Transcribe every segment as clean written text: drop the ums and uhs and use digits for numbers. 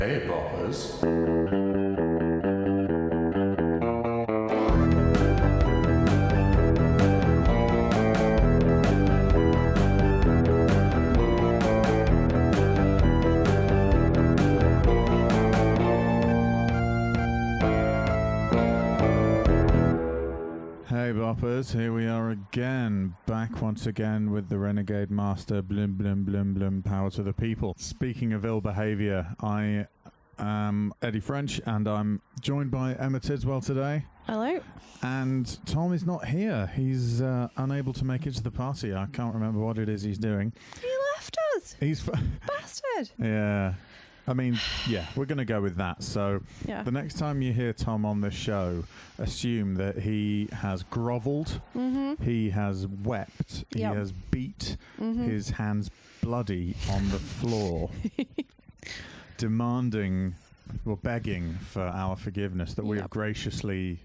Hey, Boppers. Hey Boppers, here we are again, back once again with the Renegade Master, blim blim blim blim, power to the people. Speaking of ill behaviour, I am Eddie French and I'm joined by Emma Tidswell today. Hello. And Tom is not here, he's unable to make it to the party. I can't remember what it is he's doing. He left us! He's Bastard! Yeah. I mean, yeah, we're going to go with that. So Yeah. the next time you hear Tom on this show, assume that he has grovelled, he has wept, he Yep. has beat his hands bloody on the floor, demanding or begging for our forgiveness that we have graciously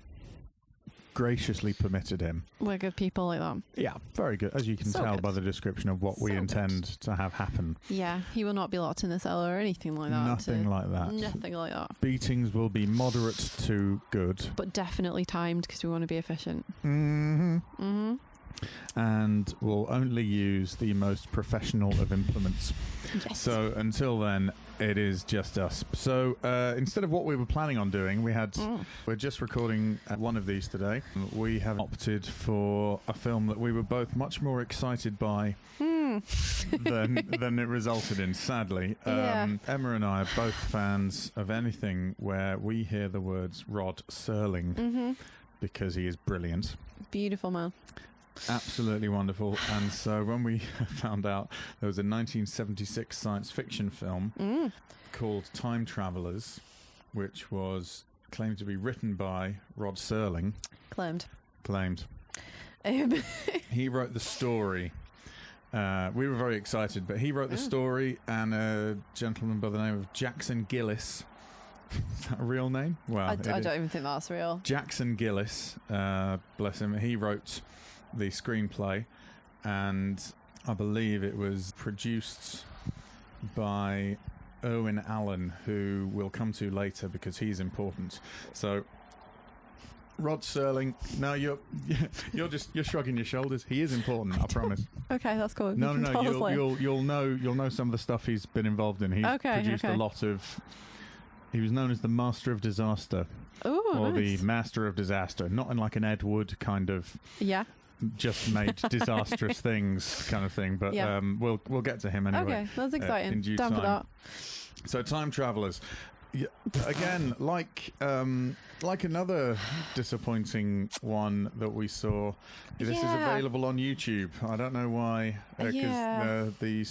permitted him. We're good people like that. Yeah, very good, as you can So tell good. by the description of what we So intend to have happen. Yeah, he will not be locked in the cellar or anything like that. Nothing like that. Nothing like that. Beatings will be moderate to good. But definitely timed because we want to be efficient. And we'll only use the most professional of implements. Yes. So until then, it is just us. So instead of what we were planning on doing, we're just recording one of these today. We have opted for a film that we were both much more excited by than it resulted in, sadly. Yeah. Emma and I are both fans of anything where we hear the words Rod Serling because he is brilliant. Beautiful man. Absolutely wonderful. And so when we found out there was a 1976 science fiction film called Time Travelers, which was claimed to be written by Rod Serling. Claimed. He wrote the story. We were very excited, but he wrote the story, and a gentleman by the name of Jackson Gillis. Is that a real name? Well, I don't even think that's real. Jackson Gillis, bless him, he wrote the screenplay, and I believe it was produced by Owen Allen, who we'll come to later because he's important. So Rod Serling, no, you're shrugging your shoulders. He is important, I promise. Okay, that's cool. No, you'll know some of the stuff he's been involved in. He's produced a lot of. He was known as the Master of Disaster, or nice. the Master of Disaster, not in like an Ed Wood kind of just made disastrous things kind of thing, but we'll get to him anyway. Okay, that's exciting. In due Down for time. that. So Time Travelers, again, like another disappointing one that we saw. This is available on YouTube. I don't know why, because the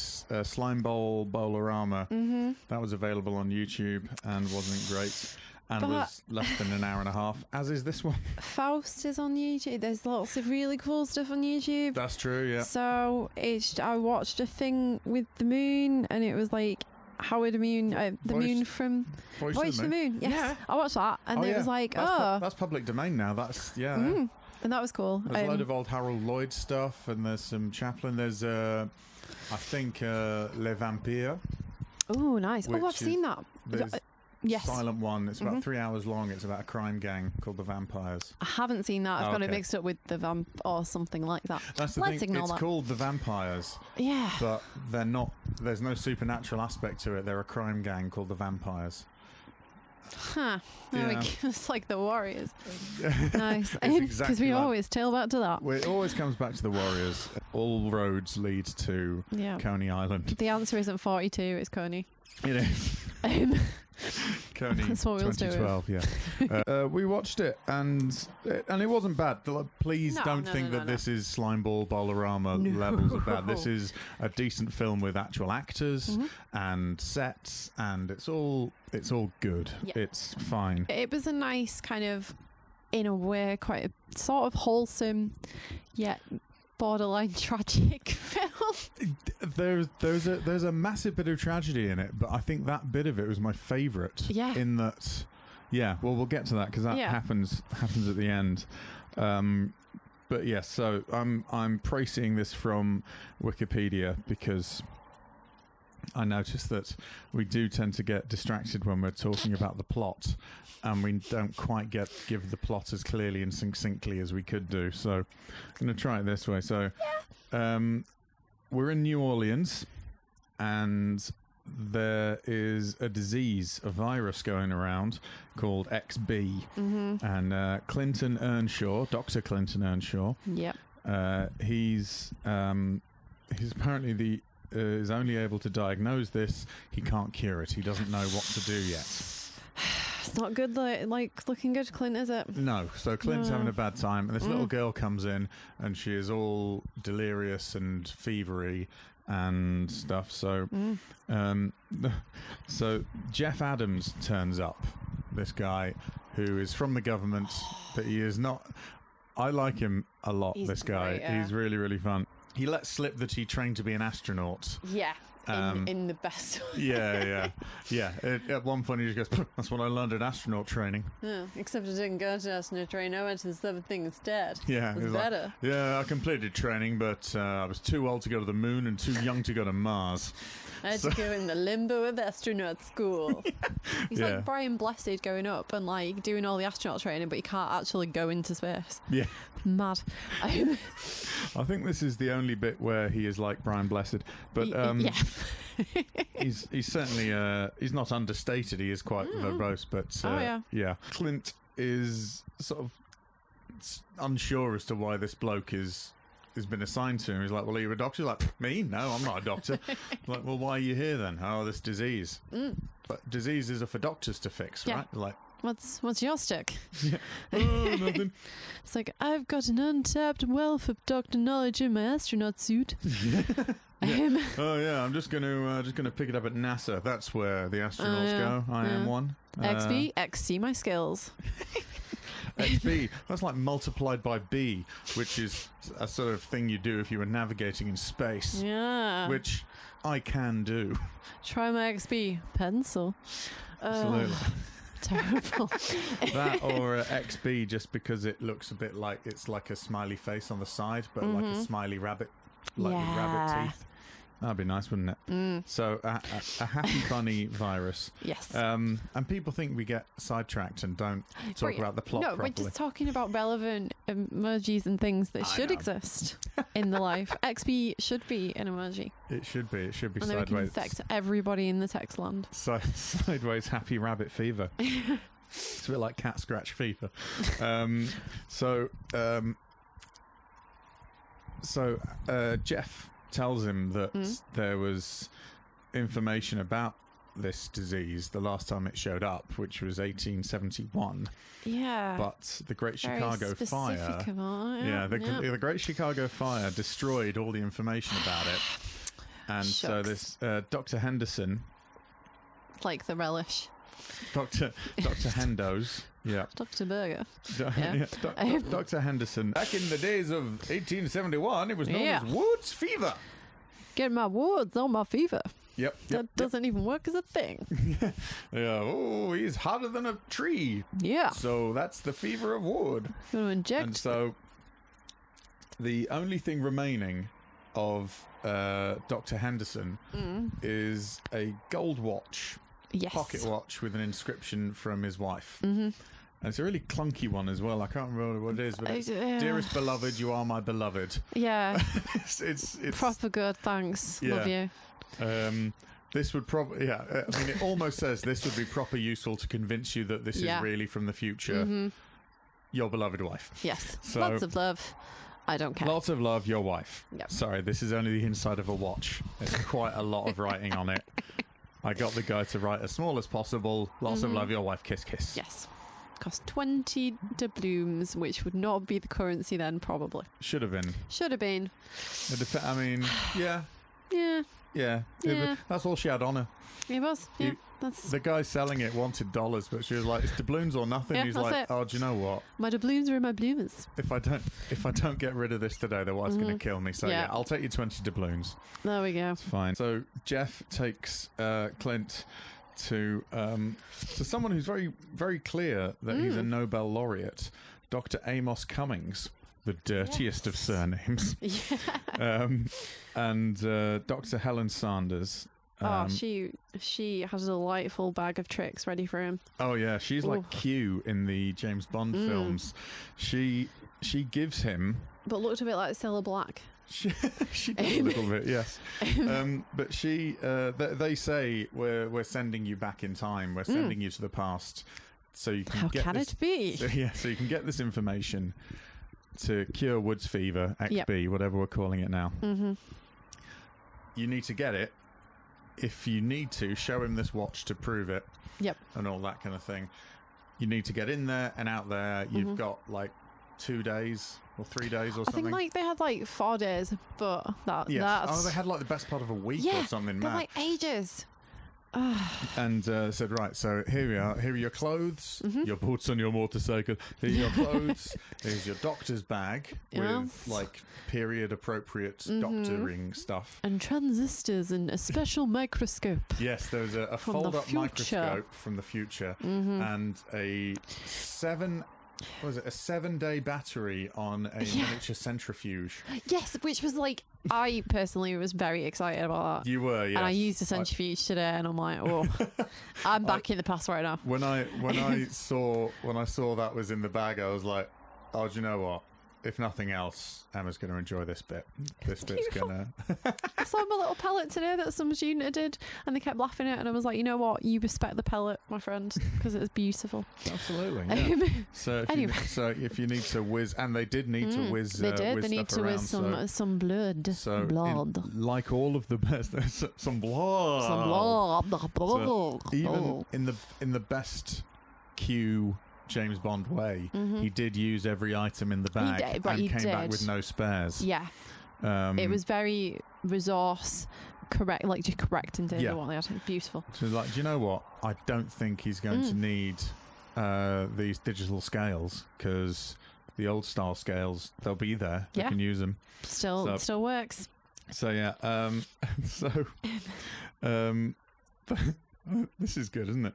Slime Bowl Bowlerama that was available on YouTube and wasn't great. And was less than an hour and a half, as is this one. Faust is on YouTube. There's lots of really cool stuff on YouTube. That's true, yeah. So I watched a thing with the moon, and it was like Howard Moon, moon from Voyage to the Moon. Yes, yeah. I watched that, and it was like, that's public domain now. That's and that was cool. There's a load of old Harold Lloyd stuff, and there's some Chaplin. There's I think Les Vampires. Oh, nice. Oh, I've seen that. Yes. Silent one. It's about 3 hours long. It's about a crime gang called the Vampires. I haven't seen that. I've got it mixed up with the Vamp or something like that. That's the thing. It's called the Vampires. Yeah. But they're not. There's no supernatural aspect to it. They're a crime gang called the Vampires. Huh. Yeah. It's like the Warriors. Nice. Because exactly we always tail back to that. Well, it always comes back to the Warriors. All roads lead to Coney Island. The answer isn't 42, it's Coney. It is. Coney, that's what we'll 2012, yeah. We watched it, and it wasn't bad. Please don't think that this is Slimeball Bolorama levels of bad. This is a decent film with actual actors and sets, and it's all good. Yeah. It's fine. It was a nice kind of, in a way, quite a sort of wholesome, yet borderline tragic film. There's a massive bit of tragedy in it, but I think that bit of it was my favourite. Yeah. In that, well, we'll get to that because that happens at the end. But yes, so I'm pricing this from Wikipedia because I noticed that we do tend to get distracted when we're talking about the plot, and we don't quite give the plot as clearly and succinctly as we could do. So I'm going to try it this way. So we're in New Orleans, and there is a disease, a virus going around called XB. And Clinton Earnshaw, Dr. Clinton Earnshaw, he's apparently is only able to diagnose this. He can't cure it. He doesn't know what to do yet. It's not good, like looking good, Clint, is it? No. So Clint's having a bad time, and this little girl comes in, and she is all delirious and fevery and stuff. So, so Jeff Adams turns up. This guy who is from the government, but he is not. I like him a lot. This guy, he's really, really fun. He lets slip that he trained to be an astronaut. Yeah, in the best way. Yeah. At one point he just goes, "That's what I learned at astronaut training." Yeah, except I didn't go to astronaut training. I went to the seventh thing instead. Yeah, it was better. Like, yeah, I completed training, but I was too old to go to the moon and too young to go to Mars. I had to go in the limbo of astronaut school. He's like Brian Blessed going up and like doing all the astronaut training, but he can't actually go into space. Yeah. Mad. I think this is the only bit where he is like Brian Blessed, but he's certainly he's not understated. He is quite verbose, but Clint is sort of unsure as to why this bloke has been assigned to him. He's like, "Well, are you a doctor?" He's like, "Me? No, I'm not a doctor." Like, "Well, why are you here then?" "Oh, this disease." But diseases are for doctors to fix, right? Like, what's your stick? Oh, nothing. It's like, I've got an untapped wealth of doctor knowledge in my astronaut suit. Oh yeah, I'm just gonna pick it up at NASA. That's where the astronauts go. I am one. XC my skills. XB, that's like multiplied by B, which is a sort of thing you do if you were navigating in space. Yeah. Which I can do. Try my XB pencil. Absolutely. Terrible. That or XB, just because it looks a bit like it's like a smiley face on the side, but like a smiley rabbit, like with rabbit teeth. That'd be nice, wouldn't it? So a happy, funny virus. Yes. And people think we get sidetracked and don't talk about the plot properly. We're just talking about relevant emojis and things that should exist in the life. XB should be an emoji. It should be. It should be and sideways. And then we can affect everybody in the text land. Sideways happy rabbit fever. It's a bit like cat scratch fever. Jeff tells him that there was information about this disease the last time it showed up, which was 1871. Yeah. But the Great Chicago Fire. The Great Chicago Fire destroyed all the information about it. And so this Dr. Henderson, like the relish. Dr. Hendos. Yeah. Dr. Burger. Dr. Henderson. Back in the days of 1871, it was known as Woods fever. Get my Woods on my fever. Yep. That doesn't even work as a thing. Yeah. Oh, he's hotter than a tree. Yeah. So that's the fever of Wood. Going to inject. And so the only thing remaining of Dr. Henderson is a gold watch. Yes. Pocket watch with an inscription from his wife. And it's a really clunky one as well. I can't remember what it is, but it's, "Dearest beloved, you are my beloved." Yeah. it's proper good, thanks. Yeah. Love you. This would probably, I mean, it almost says this would be proper useful to convince you that this is really from the future. Your beloved wife. Yes. So, lots of love. I don't care. Lots of love, your wife. Yep. Sorry, this is only the inside of a watch. There's quite a lot of writing on it. I got the guy to write as small as possible. Lots of love, your wife, kiss, kiss. Yes. Cost 20 doubloons, which would not be the currency then, probably. Should have been. I mean, yeah. That's all she had on her. It was, The guy selling it wanted dollars, but she was like, "It's doubloons or nothing." He's like, "Oh, do you know what? My doubloons are in my bloomers. If I don't get rid of this today, the wife's going to kill me. So I'll take you 20 doubloons." There we go. It's fine. So Jeff takes Clint to someone who's very, very clear that he's a Nobel laureate, Dr. Amos Cummings, the dirtiest of surnames. And Dr. Helen Sanders. She has a delightful bag of tricks ready for him. Oh yeah, she's like Q in the James Bond films. She gives him, but looked a bit like Cilla Black. She does a little bit, yes. But they say we're sending you back in time. We're sending you to the past, so you can. How get can this, it be? So you can get this information to cure Woods fever, XB, whatever we're calling it now. Mm-hmm. You need to get it. If you need to, show him this watch to prove it. Yep. And all that kind of thing. You need to get in there and out there. You've got like 2 days or 3 days or something. I think like they had like 4 days, but that's... they had like the best part of a week or something. Yeah, like ages. And said, right, so here we are. Here are your clothes, your boots on your motorcycle. Here are your clothes. Here's your doctor's bag with like period-appropriate doctoring stuff. And transistors and a special microscope. Yes, there was a fold-up microscope from the future and a 7-day battery on a miniature centrifuge. Yes, which was like, I personally was very excited about that. You were, yes. And I used a centrifuge today, and I'm like, oh, I'm back in the past right now. When I saw that was in the bag, I was like, oh, do you know what? If nothing else, Emma's going to enjoy this bit. This bit's going to... I saw my little pellet today that some student did, and they kept laughing at it, and I was like, you know what? You respect the pellet, my friend, because it was beautiful. Absolutely, yeah. So if you need to whiz, and they did need to whiz They did. They need to whiz some blood. So like all of the best, some blood. Some blood. So even in the best Q James Bond way, he did use every item in the bag and came back with no spares. Yeah. It was very resource correct, like just correct in terms of what they had. Beautiful. So like, do you know what? I don't think he's going to need these digital scales, because the old style scales, they'll be there. They can use them. Still works. So yeah. This is good, isn't it?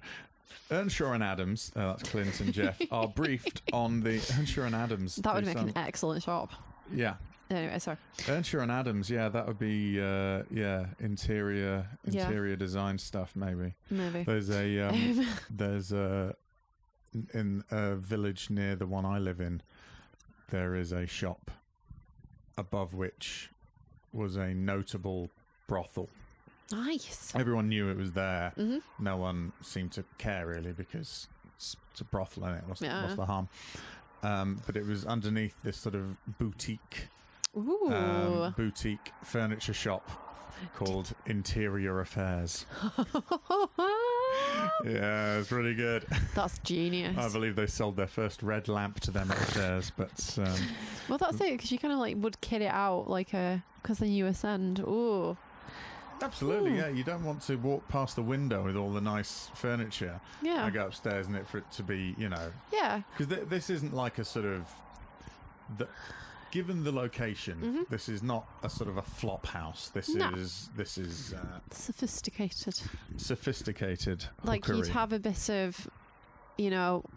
Earnshaw and Adams, that's Clint and Jeff, are briefed on the Earnshaw and Adams. That would make an excellent shop. Yeah. Anyway, sorry. Earnshaw and Adams, that would be interior design stuff, maybe. There's in a village near the one I live in, there is a shop above which was a notable brothel. Nice. Everyone knew it was there. No one seemed to care really, because it's a brothel in it. What's the harm? But it was underneath this sort of boutique furniture shop called Interior Affairs. Yeah, it's really good. That's genius. I believe they sold their first red lamp to them upstairs, but well, that's it, because you kind of like would kit it out like because then you ascend. Ooh. Absolutely, yeah. You don't want to walk past the window with all the nice furniture. Yeah. I go upstairs and for it to be, Yeah. Because this isn't like a sort of... given the location, this is not a sort of a flop house. This is sophisticated. Sophisticated. Like hookery. you'd have a bit of,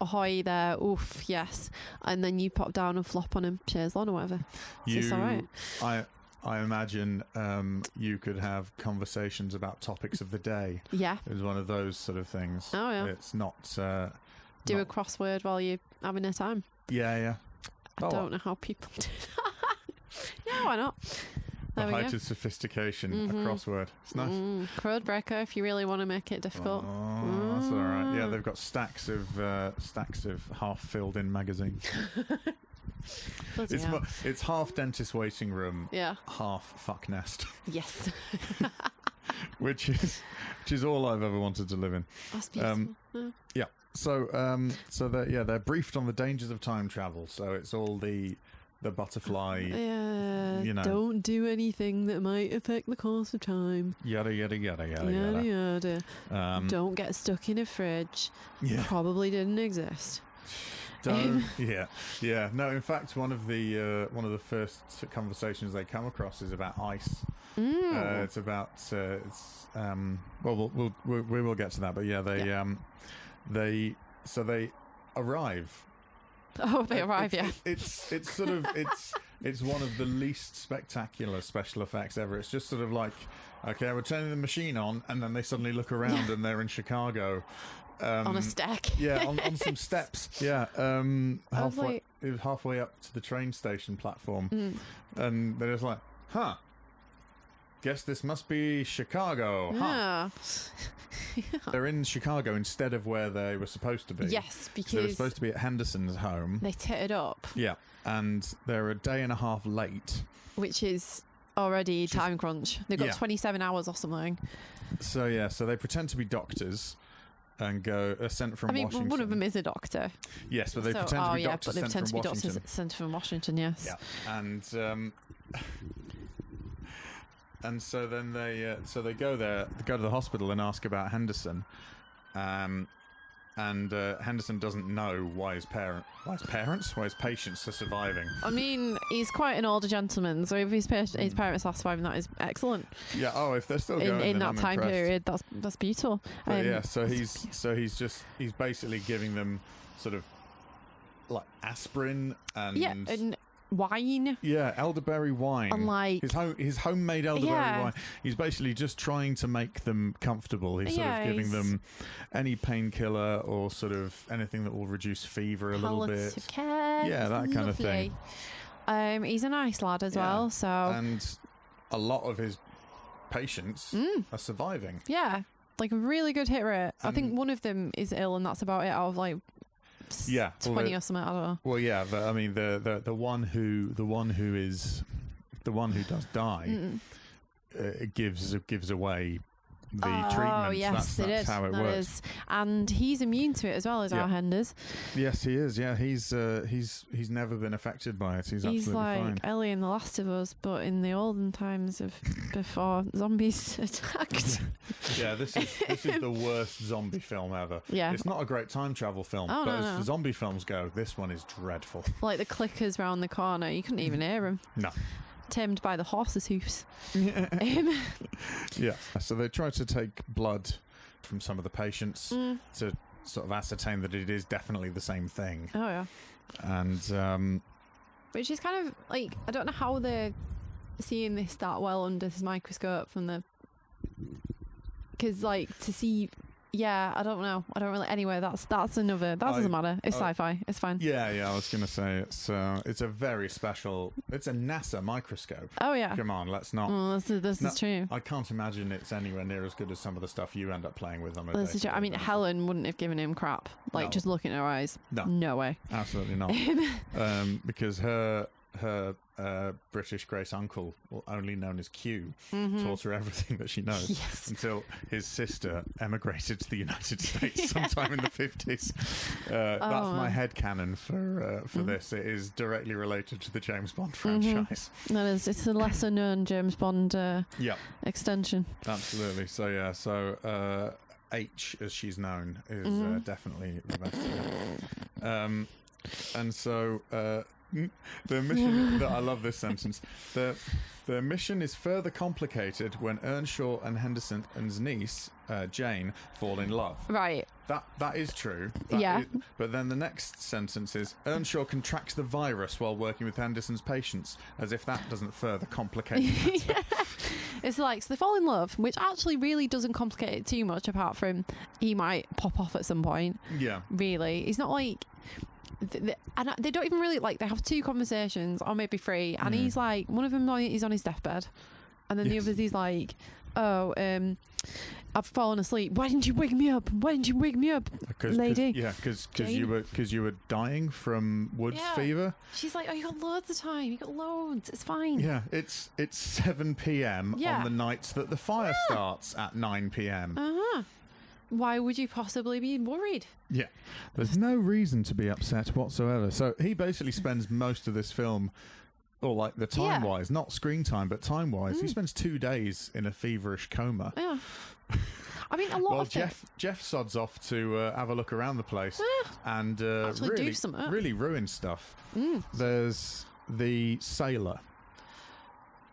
ahoy there, oof, yes, and then you pop down and flop on a chaise lawn or whatever. It's all right. I imagine you could have conversations about topics of the day. Yeah. It was one of those sort of things. Oh, yeah. It's not... Do a crossword while you're having a time. Yeah, yeah. I don't know how people do that. Yeah, why not? The height of sophistication, a crossword. It's nice. Code breaker if you really want to make it difficult. Oh, that's all right. Yeah, they've got stacks of half-filled-in magazines. It's half dentist waiting room, half fuck nest. Yes. which is all I've ever wanted to live in. That's beautiful. Yeah. So they're briefed on the dangers of time travel. So it's all the butterfly. Yeah. Don't do anything that might affect the course of time. Yada yada yada yada yada yada. Don't get stuck in a fridge. Yeah. Probably didn't exist. Yeah. No, in fact, one of the first conversations they come across is about ice. It's about we will get to that, but they arrive. Oh, they arrive. It's sort of It's one of the least spectacular special effects ever. It's just sort of like, okay, we're turning the machine on, and then they suddenly look around and they're in Chicago. On a stack. Yeah, on some steps. Yeah, halfway up to the train station platform. And they're just like, huh, guess this must be Chicago. Huh. Yeah. They're in Chicago instead of where they were supposed to be. Yes, because they were supposed to be at Henderson's home. They titted up. Yeah, and they're a day and a half late. Which is already time crunch. They've got 27 hours or something. So they pretend to be doctors and go sent from Washington. One of them is a doctor. Yes, but they pretend to be doctors sent from Washington. Sent from Washington, yes. Yeah, and so then they go there, they go to the hospital and ask about Henderson, and Henderson doesn't know why his patients are surviving. I mean, he's quite an older gentleman, so if his parents are surviving, that is excellent. Yeah. Oh, if they're still going in that time period, that's beautiful. So he's basically giving them sort of like aspirin and wine. Yeah, elderberry wine. And like his homemade elderberry wine. He's basically just trying to make them comfortable. He's sort of giving them any painkiller or sort of anything that will reduce fever a little bit. Care. Yeah, that kind of thing. He's a nice lad as well. So and a lot of his patients are surviving. Yeah, like a really good hit rate. I think one of them is ill, and that's about it. Out of like 20 or something. I don't know. Well, yeah, but I mean the one who does die gives away the treatment. Oh yes, that's how it works. And he's immune to it as well as our Henders. Yes, he is. Yeah, he's never been affected by it. He's absolutely like fine. Ellie in The Last of Us, but in the olden times of before zombies attacked. Yeah, this is the worst zombie film ever. Yeah, it's not a great time travel film, but as zombie films go, this one is dreadful. Like the clickers round the corner, you couldn't even hear them. No. Tamed by the horse's hoofs. Yeah. So they try to take blood from some of the patients to sort of ascertain that it is definitely the same thing. Oh yeah. And which is kind of like, I don't know how they're seeing this that well under this microscope from the, because like to see. Yeah, I don't know. I don't really. Anyway, that doesn't matter. It's sci-fi. It's fine. Yeah, I was gonna say it's a very special. It's a NASA microscope. Oh yeah. Come on, let's not. Well, this is true. I can't imagine it's anywhere near as good as some of the stuff you end up playing with on a day. This is true. I mean, Helen wouldn't have given him crap. Like just looking at her eyes. No way. Absolutely not. Because her British great uncle, only known as Q, taught her everything that she knows until his sister emigrated to the United States sometime in the 50s. That's my headcanon for this. It is directly related to the James Bond franchise. That is. It's a lesser known James Bond extension. Absolutely. So H, as she's known, is definitely the best. And so the mission, I love this sentence, the mission is further complicated when Earnshaw and Henderson's niece, Jane, fall in love. Right. That is true. But then the next sentence is, Earnshaw contracts the virus while working with Henderson's patients, as if that doesn't further complicate the matter. It's like, so they fall in love, which actually really doesn't complicate it too much, apart from he might pop off at some point. Yeah. Really. It's not like... and they don't even really, like, they have two conversations, or maybe three, and he's like, one of them is on his deathbed, and then the others he's like, I've fallen asleep. Why didn't you wake me up? Why didn't you wake me up, lady? Because you were dying from woods fever. She's like, oh, you got loads of time. You got loads. It's fine. Yeah, it's 7 p.m. on the nights that the fire starts at 9 p.m. Why would you possibly be worried? Yeah, there's no reason to be upset whatsoever. So he basically spends most of this film, or like the time-wise, not screen time, but time-wise, he spends 2 days in a feverish coma. Yeah. I mean, a lot of Jeff sods off to have a look around the place and really ruin stuff. There's the sailor.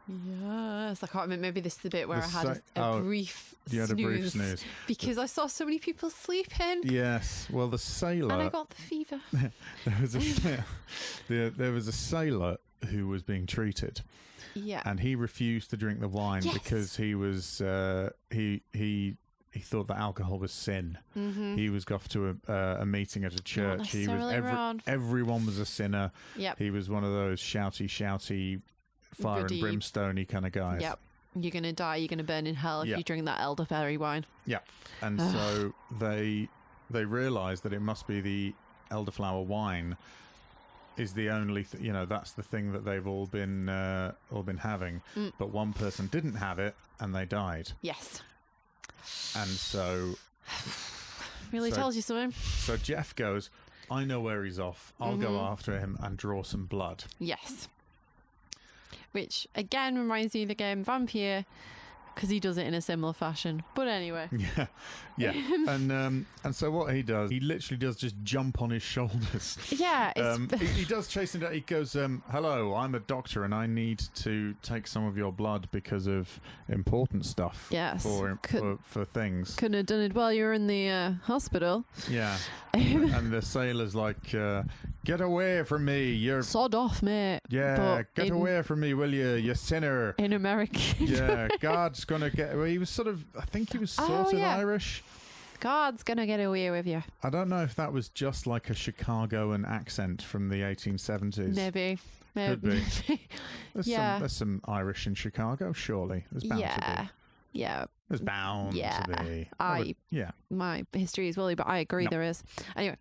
Yes, I can't remember. Maybe this is the bit where I had a brief snooze. You had a brief snooze. Because I saw so many people sleeping. Yes, well, the sailor... And I got the fever. There was a sailor who was being treated. Yeah. And he refused to drink the wine because he was he thought that alcohol was sin. He was off to a meeting at a church. He was everyone was a sinner. Yep. He was one of those shouty, fire and brimstone-y kind of guys. Yep. You're gonna die. You're gonna burn in hell if you drink that elderberry wine. Yeah. And so they realised that it must be the elderflower wine is the only that's the thing that they've all been having. But one person didn't have it and they died. Yes. And so really tells you something. So Jeff goes, I know where he's off. I'll go after him and draw some blood. Yes. Which again reminds me of the game Vampire, because he does it in a similar fashion. But anyway. Yeah. And so what he does, he literally does just jump on his shoulders. Yeah. He does chase him down. He goes, hello, I'm a doctor and I need to take some of your blood because of important stuff. Yes. For things. Couldn't have done it while you were in the hospital. Yeah. And the sailor's like, get away from me. You're... Sod off, mate. Yeah, get away from me, will you sinner. In America. Yeah, God's going to get... Well, he was I think he was sort of Irish. God's going to get away with you. I don't know if that was just like a Chicagoan accent from the 1870s. Maybe. Could be. There's some Irish in Chicago, surely. There's bound to be. Yeah. There's bound to be. My history is woolly, but I agree there is. Anyway.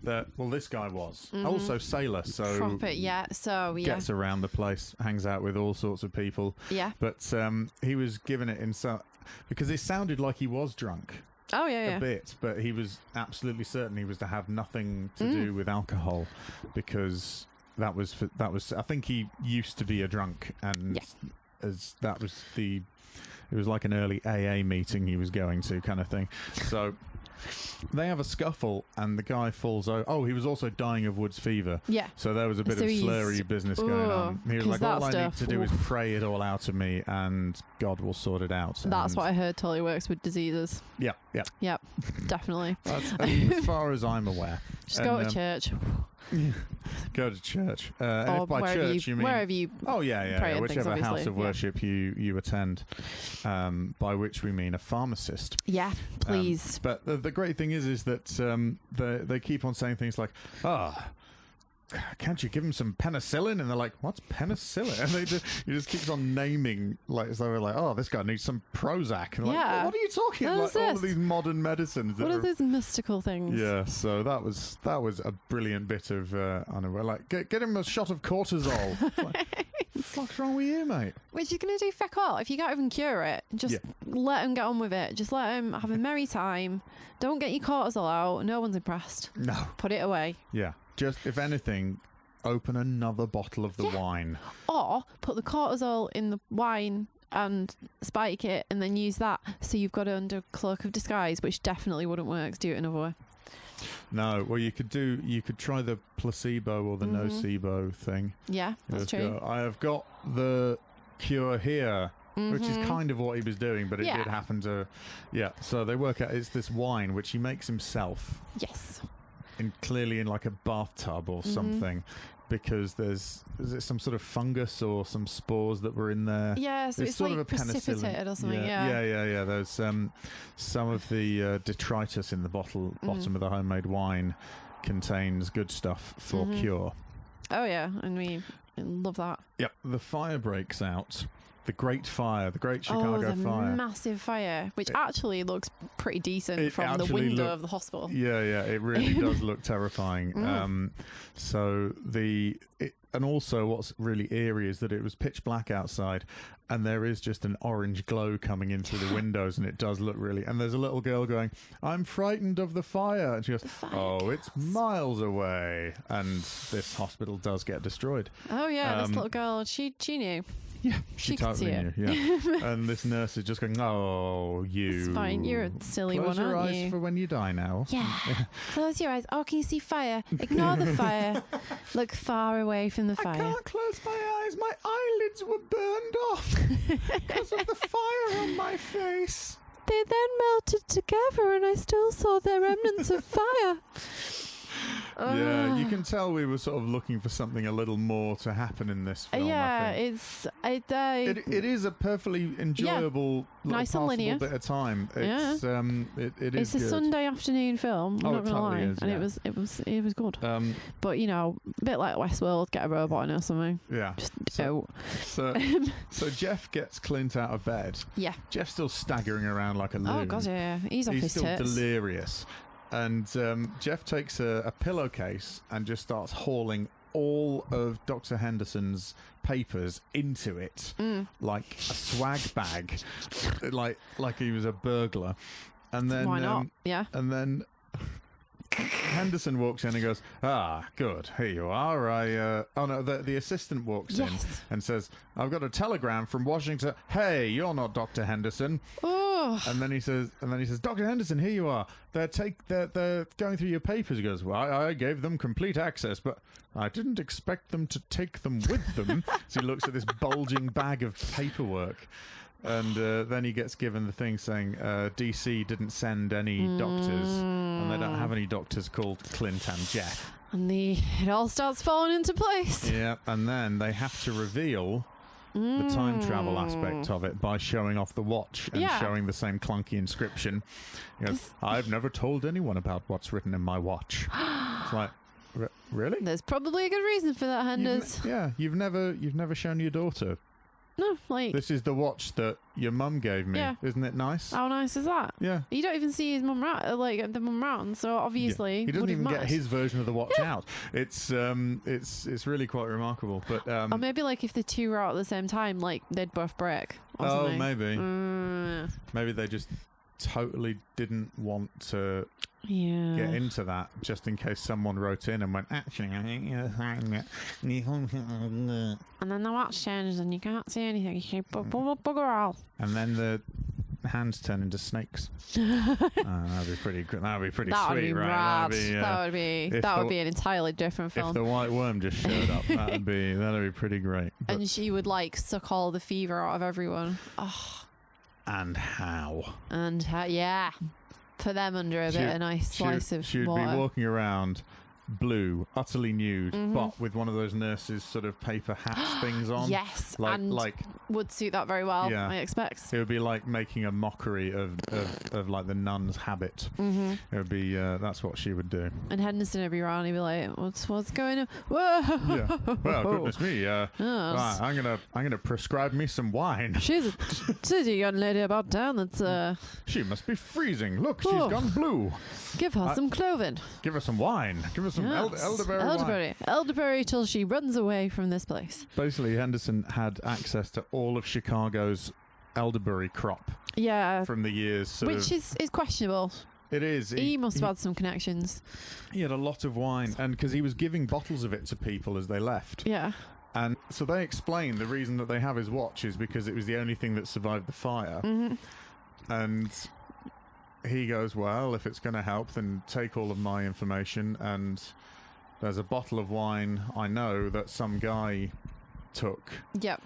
This guy was. Also sailor, so... Proper, Gets around the place, hangs out with all sorts of people. Yeah. But he was given it in... because it sounded like he was drunk. Oh, yeah. A bit, but he was absolutely certain he was to have nothing to do with alcohol, because that was I think he used to be a drunk, and as that was it was like an early AA meeting he was going to, kind of thing. So they have a scuffle and the guy falls over. Oh, he was also dying of Woods fever. Yeah. So there was a bit of slurry business going on. He was like, all I need to do is pray it all out of me and God will sort it out. That's what I heard Tolly works with diseases. Yeah. Yep, definitely. As far as I'm aware. Just go to church. Go to church. And if by church you mean... Wherever you whichever house of worship you attend, by which we mean a pharmacist. Yeah, please. But the great thing is that they keep on saying things like, can't you give him some penicillin? And they're like, what's penicillin? And he just keeps on naming, like, so they're like, oh, this guy needs some Prozac. And like, what are you talking about? Like, all of these modern medicines. What are these mystical things? Yeah, so that was a brilliant bit of unaware. Like, get him a shot of cortisol. Like, what the fuck's wrong with you, mate? Which you're going to do feck all. If you can't even cure it, just let him get on with it. Just let him have a merry time. Don't get your cortisol out. No one's impressed. No. Put it away. Yeah. Just, if anything, open another bottle of the wine. Or put the cortisol in the wine and spike it and then use that. So you've got it under cloak of disguise, which definitely wouldn't work. Do it another way. No, well, you could try the placebo or the nocebo thing. Yeah, that's true. I have got the cure here. Which is kind of what he was doing, but it did happen to... Yeah, so they work out it's this wine, which he makes himself. Yes. Clearly in like a bathtub or something, because is it some sort of fungus or some spores that were in there? Yeah, so it's sort like of a precipitated or something. Yeah. There's some of the detritus in the bottom of the homemade wine contains good stuff for cure. Oh yeah, and we love that. Yep, the fire breaks out. The Great Fire, the Great Chicago Fire. Massive fire, which actually looks pretty decent from the window of the hospital. Yeah, it really does look terrifying. And also what's really eerie is that it was pitch black outside and there is just an orange glow coming in through the windows and it does look really... And there's a little girl going, I'm frightened of the fire. And she goes, it's miles away. And this hospital does get destroyed. Oh, yeah, this little girl, she knew. Yeah, she totally knew. Yeah. And this nurse is just going, you. It's fine. You're a silly one, aren't you? Close your eyes for when you die now. Yeah. Close your eyes. Oh, can you see fire? Ignore the fire. Look far away from the fire. I can't close my eyes. My eyelids were burned off because of the fire on my face. They then melted together and I still saw their remnants of fire. Yeah, you can tell we were sort of looking for something a little more to happen in this film. Yeah, I think. it is a perfectly enjoyable, nice and linear bit of time. It's it is. It's a Sunday afternoon film. I'm not gonna lie, is, and it was good. But you know, a bit like Westworld, get a robot in or something. Yeah. Just don't. So Jeff gets Clint out of bed. Yeah. Jeff's still staggering around like a loon. Oh god, yeah, he's off his still tits. Delirious. And Jeff takes a pillowcase and just starts hauling all of Dr. Henderson's papers into it like a swag bag, like he was a burglar. And then why not? Yeah. And then Henderson walks in and goes, good, here you are. The assistant walks in and says, I've got a telegram from Washington. Hey, you're not Dr. Henderson. And then he says, Dr. Henderson, here you are. They're going through your papers. He goes, well, I gave them complete access, but I didn't expect them to take them with them. So he looks at this bulging bag of paperwork. And then he gets given the thing saying DC didn't send any doctors, and they don't have any doctors called Clint and Jeff. And it all starts falling into place. Yeah, and then they have to reveal the time travel aspect of it by showing off the watch and showing the same clunky inscription. He goes, I've never told anyone about what's written in my watch. It's like, really? There's probably a good reason for that, Henders. You've never shown your daughter. No, like... This is the watch that your mum gave me. Yeah. Isn't it nice? How nice is that? Yeah. You don't even see his mum the mum round, so obviously... He doesn't even get his version of the watch out. It's really quite remarkable. But or maybe like if the two were out at the same time, like they'd both break or something. Maybe. Maybe they just totally didn't want to get into that, just in case someone wrote in and went, actually, I think you're and then the watch changes and you can't see anything. You bugger all. And then the hands turn into snakes. That'd be pretty sweet, right? That would be an entirely different film. If the white worm just showed up, that'd be pretty great. But and she would like suck all the fever out of everyone. And how? Yeah. Put them under a bit of nice slice of She'd water. be walking around blue, utterly nude, but with one of those nurses' sort of paper hats things on. Yes, like would suit that very well. Yeah. I expect it would be like making a mockery of like the nun's habit. It would be that's what she would do. And Henderson would be around. He'd be like, "What's going on? Whoa! Yeah. Well, goodness me! I'm gonna prescribe me some wine. She's a young lady about town. That's She must be freezing. Look, she's gone blue. Give her some cloven. Give her some wine. Give her some elderberry wine. Elderberry till she runs away from this place. Basically, Henderson had access to all of Chicago's elderberry crop. Yeah. From the years. Which is questionable. It is. He must have had some connections. He had a lot of wine, and because he was giving bottles of it to people as they left. Yeah. And so they explain the reason that they have his watch is because it was the only thing that survived the fire. And he goes, well, if it's going to help, then take all of my information, and there's a bottle of wine I know that some guy took. Yep.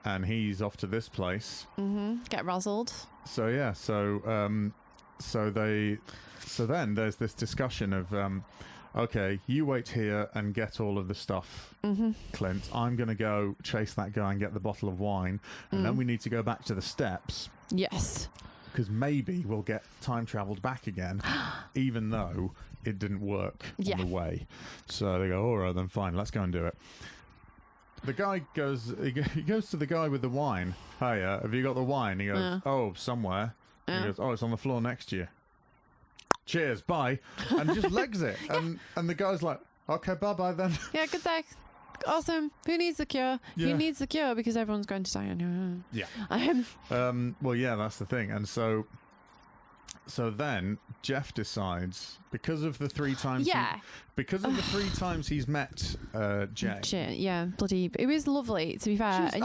And he's off to this place. Get razzled. So yeah, so then there's this discussion of okay, you wait here and get all of the stuff, Clint. I'm going to go chase that guy and get the bottle of wine, and then we need to go back to the steps. Yes. Because maybe we'll get time travelled back again, even though it didn't work on the way. So they go, all right, then fine, let's go and do it. The guy goes, he goes to the guy with the wine. Hey, have you got the wine? He goes, oh, somewhere. He goes, oh, it's on the floor next to you. Cheers, bye. And just legs it. And the guy's like, okay, bye-bye then. Yeah, good day. Awesome. Who needs the cure? Yeah. Who needs the cure? Because everyone's going to die on your own. Yeah. Well, yeah, that's the thing. And so then Jeff decides, because of the 3 times because of the 3 times he's met Jane. Yeah, bloody, it was lovely, to be fair. She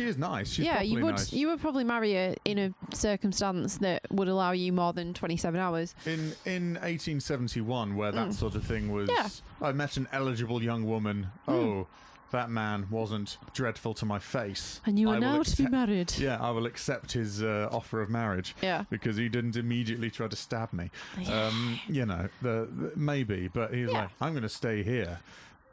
is nice. She's nice. You would probably marry her in a circumstance that would allow you more than 27 hours. In 1871, where that sort of thing was, I met an eligible young woman. Oh, that man wasn't dreadful to my face, and you are now to be married. Yeah, I will accept his offer of marriage. Yeah, because he didn't immediately try to stab me. Yeah. You know, maybe, but he's like, I'm going to stay here,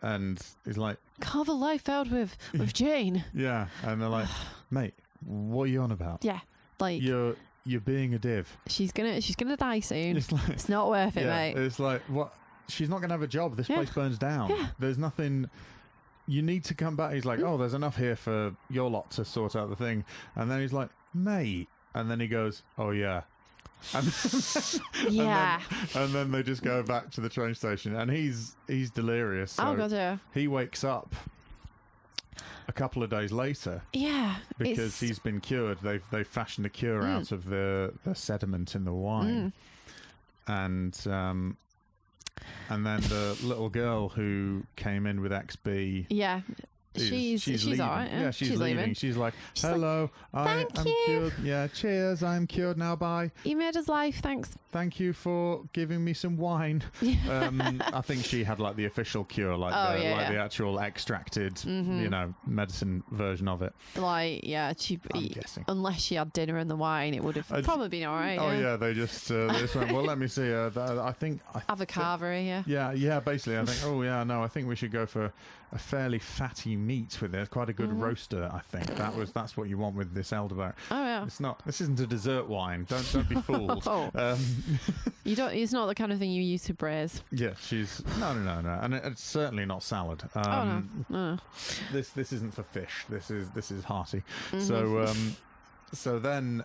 and he's like, carve a life out with Jane. Yeah, and they're like, mate, what are you on about? Yeah, like you're being a div. She's gonna die soon. It's not worth it, mate. It's like, what? She's not gonna have a job. This place burns down. Yeah. There's nothing. You need to come back. He's like, oh, there's enough here for your lot to sort out the thing. And then he's like, mate. And then he goes, oh yeah. And then they just go back to the train station, and he's delirious. So God, yeah. He wakes up a couple of days later. Yeah, because he's been cured. They've fashioned a cure out of the sediment in the wine, and then the little girl who came in with XB. Yeah. She's all right. Yeah, she's leaving. She's like, hello, I'm cured. Yeah, cheers, I'm cured now, bye. You made us life, thanks. Thank you for giving me some wine. I think she had like the official cure, like the actual extracted, you know, medicine version of it. Like, yeah, I'm guessing. Unless she had dinner and the wine, it would have probably been all right. Oh yeah, they just went, well, let me see. I think avocado, yeah. Yeah, basically, I think. I think we should go for a fairly fatty meat with it. Quite a good roaster, I think. That's what you want with this elderberry. Oh yeah. This isn't a dessert wine. Don't be fooled. You don't. It's not the kind of thing you use to braise. Yeah, she's no, and it's certainly not salad. No. This isn't for fish. This is hearty. So then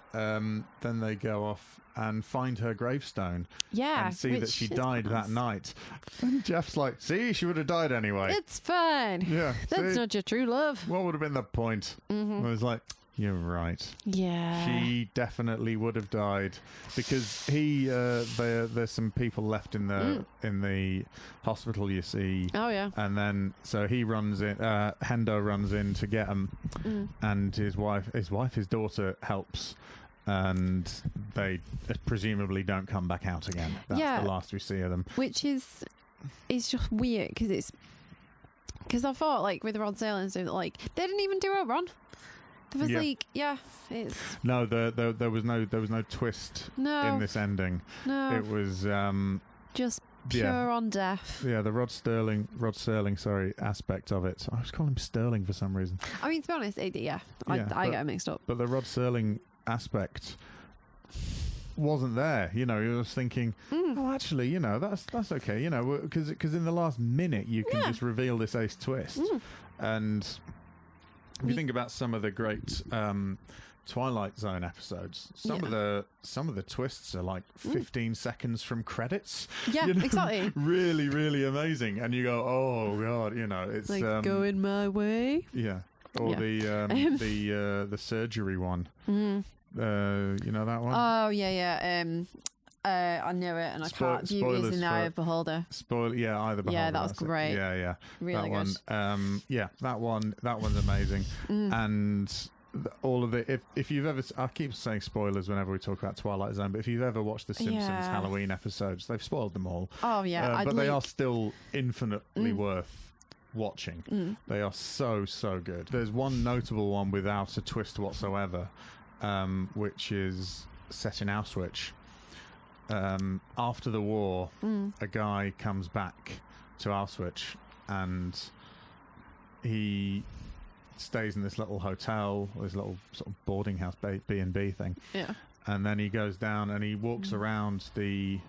they go off and find her gravestone. Yeah, and see that she died that night. And Jeff's like, see, she would have died anyway. It's fine. Yeah, that's not your true love. What would have been the point? I was like, you're right. Yeah, she definitely would have died because there's some people left in the hospital, you see. Oh yeah. And then so he runs in. Hendo runs in to get him, and his daughter helps, and they presumably don't come back out again. That's the last we see of them. Which is just weird because I thought like with Rod Serling and stuff, like they didn't even do a run. There was it's no, there was no twist in this ending. No, it was just pure on death. Yeah, the Rod Serling, aspect of it. I was calling him Sterling for some reason. I mean, to be honest, I get it mixed up. But the Rod Serling aspect wasn't there. You know, you was thinking, oh, actually, you know, that's okay. You know, because in the last minute you can just reveal this ace twist, and. If you think about some of the great Twilight Zone episodes, some of the twists are like 15 seconds from credits. Yeah, you know? Exactly. Really, really amazing. And you go, oh god, you know, it's like going my way. Yeah. Or the surgery one. You know that one? Oh yeah. I knew it, and I can't. Beauty is in the eye of beholder. Eye of the beholder. Yeah, that was great. Yeah. Really that good. One. That one's amazing. And all of it. If you've ever, I keep saying spoilers whenever we talk about Twilight Zone, but if you've ever watched the Simpsons Halloween episodes, they've spoiled them all. Oh yeah, but they are still infinitely worth watching. They are so good. There's one notable one without a twist whatsoever, which is set in Auschwitz. After the war, a guy comes back to Auschwitz and he stays in this little hotel, or this little sort of boarding house, B&B thing. Yeah. And then he goes down and he walks around the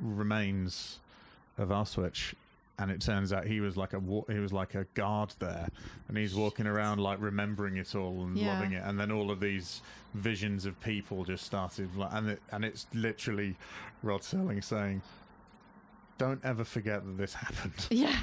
remains of Auschwitz, and it turns out he was like a guard there, and he's walking around like remembering it all and loving it. And then all of these visions of people just started, and it's literally Rod Serling saying, don't ever forget that this happened. Yeah.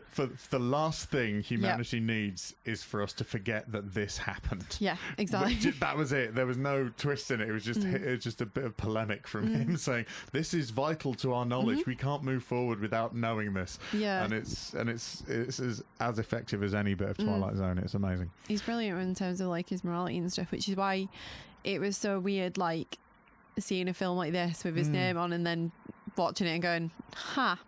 For the last thing humanity needs is for us to forget that this happened. Yeah, exactly. That was it. There was no twist in it. It was just a bit of polemic from him saying, this is vital to our knowledge. We can't move forward without knowing this. Yeah. And it's as effective as any bit of Twilight Zone. It's amazing. He's brilliant in terms of like his morality and stuff, which is why it was so weird, like seeing a film like this with his name on and then watching it and going, ha.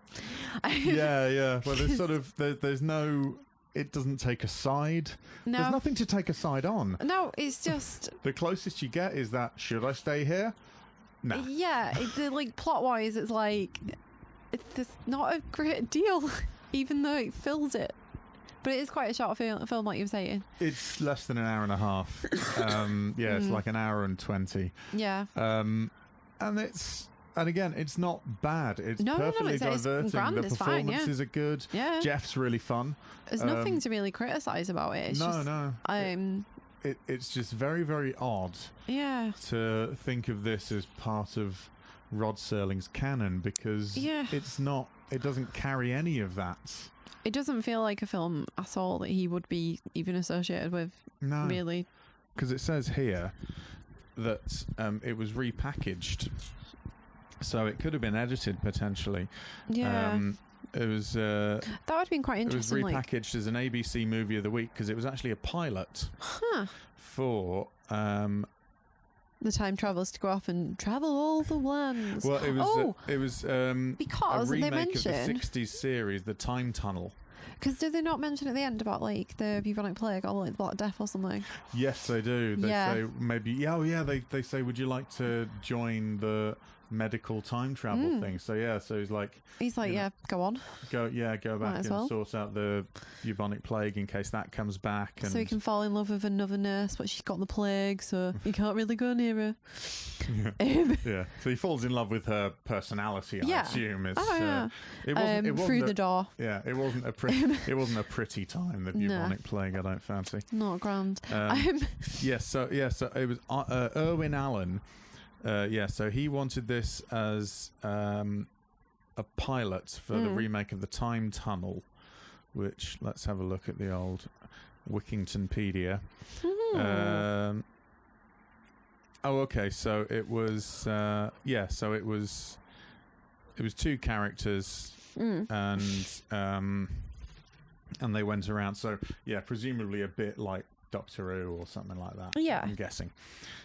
Yeah. Well, there's sort of there's no. it doesn't take a side. No. There's nothing to take a side on. No, it's just... The closest you get is that, should I stay here? No. Yeah, like, plot-wise, it's like... It's not a great deal, even though it fills it. But it is quite a short film, like you were saying. It's less than an hour and a half. It's like an hour and 20. Yeah. And again, it's not bad. It's perfectly diverting. Grand, the performances are good. Yeah. Jeff's really fun. There's nothing to really criticise about it. It's It's just very, very odd to think of this as part of Rod Serling's canon, because it doesn't carry any of that. It doesn't feel like a film at all that he would be even associated with. No, really, because it says here that it was repackaged, so it could have been edited potentially. Yeah. It was that would have been quite interesting. It was repackaged as an ABC Movie of the Week because it was actually a pilot for the time travellers to go off and travel all the lands. Well, it was because a remake they mention of the 60s series, The Time Tunnel. Because do they not mention at the end about like the bubonic plague or like the Black Death or something? Yes, they do. They say maybe. They say, would you like to join the medical time travel thing? So he's like, go on, go back and sort out the bubonic plague in case that comes back, and so he can fall in love with another nurse, but she's got the plague, so he can't really go near her. So he falls in love with her personality. I assume it's it wasn't through the door. Yeah, it wasn't a pretty time. The bubonic plague, I don't fancy. Not grand. So it was Irwin Allen. So he wanted this as a pilot for the remake of The Time Tunnel, which, let's have a look at the old Wikingtonpedia. So it was it was two characters, and they went around. So presumably a bit like Doctor Who or something like that. Yeah, I'm guessing.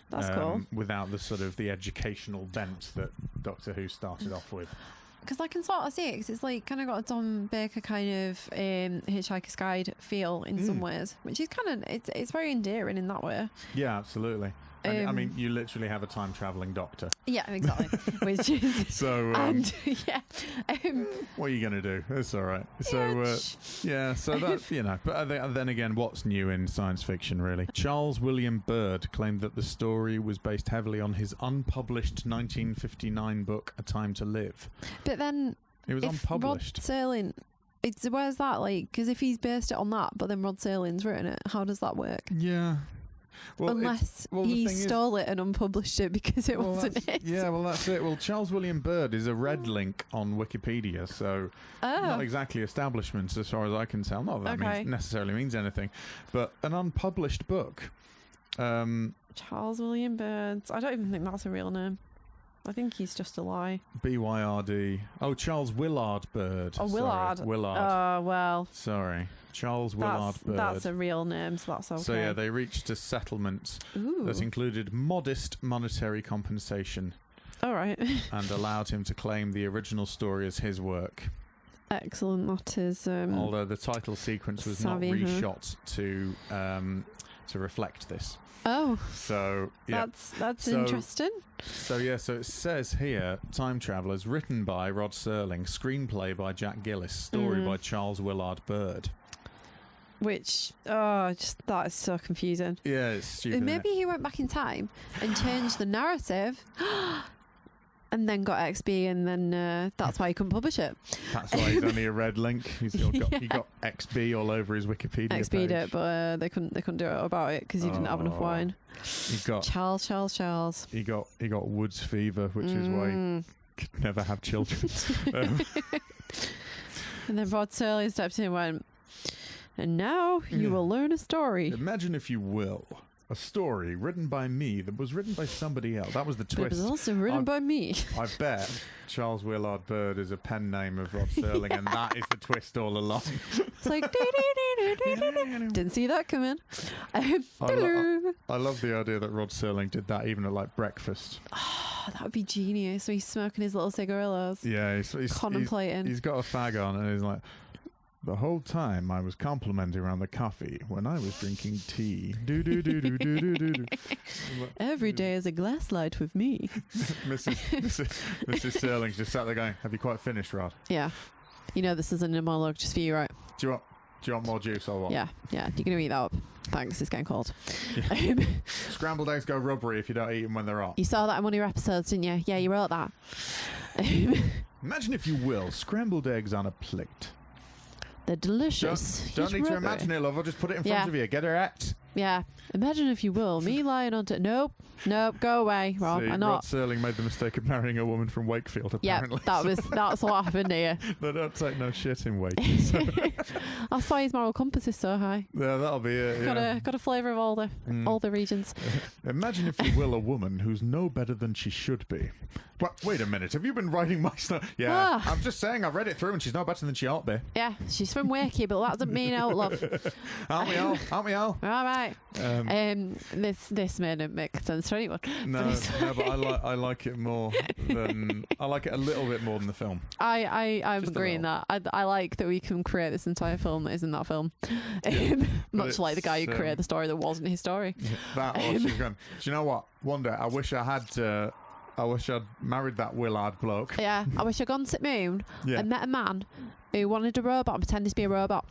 That's cool. Without the sort of the educational bent that Doctor Who started off with. Because I can sort of see it, because it's like kind of got a Tom Baker kind of Hitchhiker's Guide feel in some ways, which is kind of, it's very endearing in that way. Yeah, absolutely. I mean, you literally have a time-travelling doctor. Yeah, exactly. Which is... So, what are you going to do? That's all right. So, so that, but then again, what's new in science fiction, really? Charles William Byrd claimed that the story was based heavily on his unpublished 1959 book, A Time to Live. But then... It was unpublished. Rod Serling... where's that, like... Because if he's based it on that, but then Rod Serling's written it, how does that work? Yeah... Well, unless he stole it and unpublished it because it wasn't it. Yeah, well, that's it. Well, Charles William Byrd is a red link on Wikipedia, so not exactly establishment as far as I can tell. Not that necessarily means anything, but an unpublished book. Charles William Byrd. I don't even think that's a real name. I think he's just a lie. BYRD. Oh, Charles Willard Byrd. Oh, Willard. Sorry, Willard. Oh, well. Sorry. Charles Willard Byrd. That's a real name, so that's okay. So, they reached a settlement that included modest monetary compensation. All right. And allowed him to claim the original story as his work. Excellent. That is... although the title sequence was not reshot to reflect this. Oh, so that's interesting. So it says here, Time Travellers, written by Rod Serling, screenplay by Jack Gillis, story by Charles Willard Byrd. Which, that is so confusing. Yeah, it's stupid. Maybe he went back in time and changed the narrative. And then got XB, and then that's why he couldn't publish it. That's why he's only a red link. He got XB all over his Wikipedia page. XB'd it, but they couldn't do it about it because he didn't have enough wine. He got Charles. He got woods fever, which is why he could never have children. And then Rod Serling stepped in and went, and now you will learn a story. Imagine, if you will, a story written by me that was written by somebody else. That was the twist. But it was also written by me. I bet Charles Willard Byrd is a pen name of Rod Serling, and that is the twist all along. It's like, didn't see that coming. I love the idea that Rod Serling did that even at like breakfast. Oh, that would be genius. So he's smoking his little cigarillos. Yeah, he's contemplating. He's got a fag on, and he's like, The whole time I was complimenting around the coffee when I was drinking tea. Do do do do do do do. Every day is a glass light with me. Mrs. Serling just sat there going, "Have you quite finished, Rod?" Yeah. You know this isn't a monologue just for you, right? Do you want more juice or what? Yeah. You're going to eat that up. Thanks, it's getting cold. Yeah. Scrambled eggs go rubbery if you don't eat them when they're hot. You saw that in one of your episodes, didn't you? Yeah, you wrote that. Imagine, if you will, scrambled eggs on a plate. They're delicious. Don't need to imagine it, love. I'll just put it in front of you. Get her at. Yeah. Imagine, if you will, me lying on Nope, go away, Rob. I'm not. Rod Serling made the mistake of marrying a woman from Wakefield, apparently. Yeah, that's what happened here. They don't take no shit in Wake. So. That's why his moral compass is so high. Yeah, that'll be it. Yeah. Got a flavour of all the regions. Imagine, if you will, a woman who's no better than she should be. Well, wait a minute. Have you been writing my stuff? Yeah. I'm just saying, I've read it through and she's no better than she ought to be. Yeah, she's from Wakey, but that doesn't mean out, love. Aren't we all? Aren't we all? All right. This may not make sense to anyone. No, but I like it more than... I like it a little bit more than the film. I'm agreeing that. I like that we can create this entire film that isn't that film. Much like the guy who created the story that wasn't his story. That or she's going, do you know what? One day, I wish I'd married that Willard bloke. Yeah, I wish I'd gone to the moon and met a man who wanted a robot and pretended to be a robot.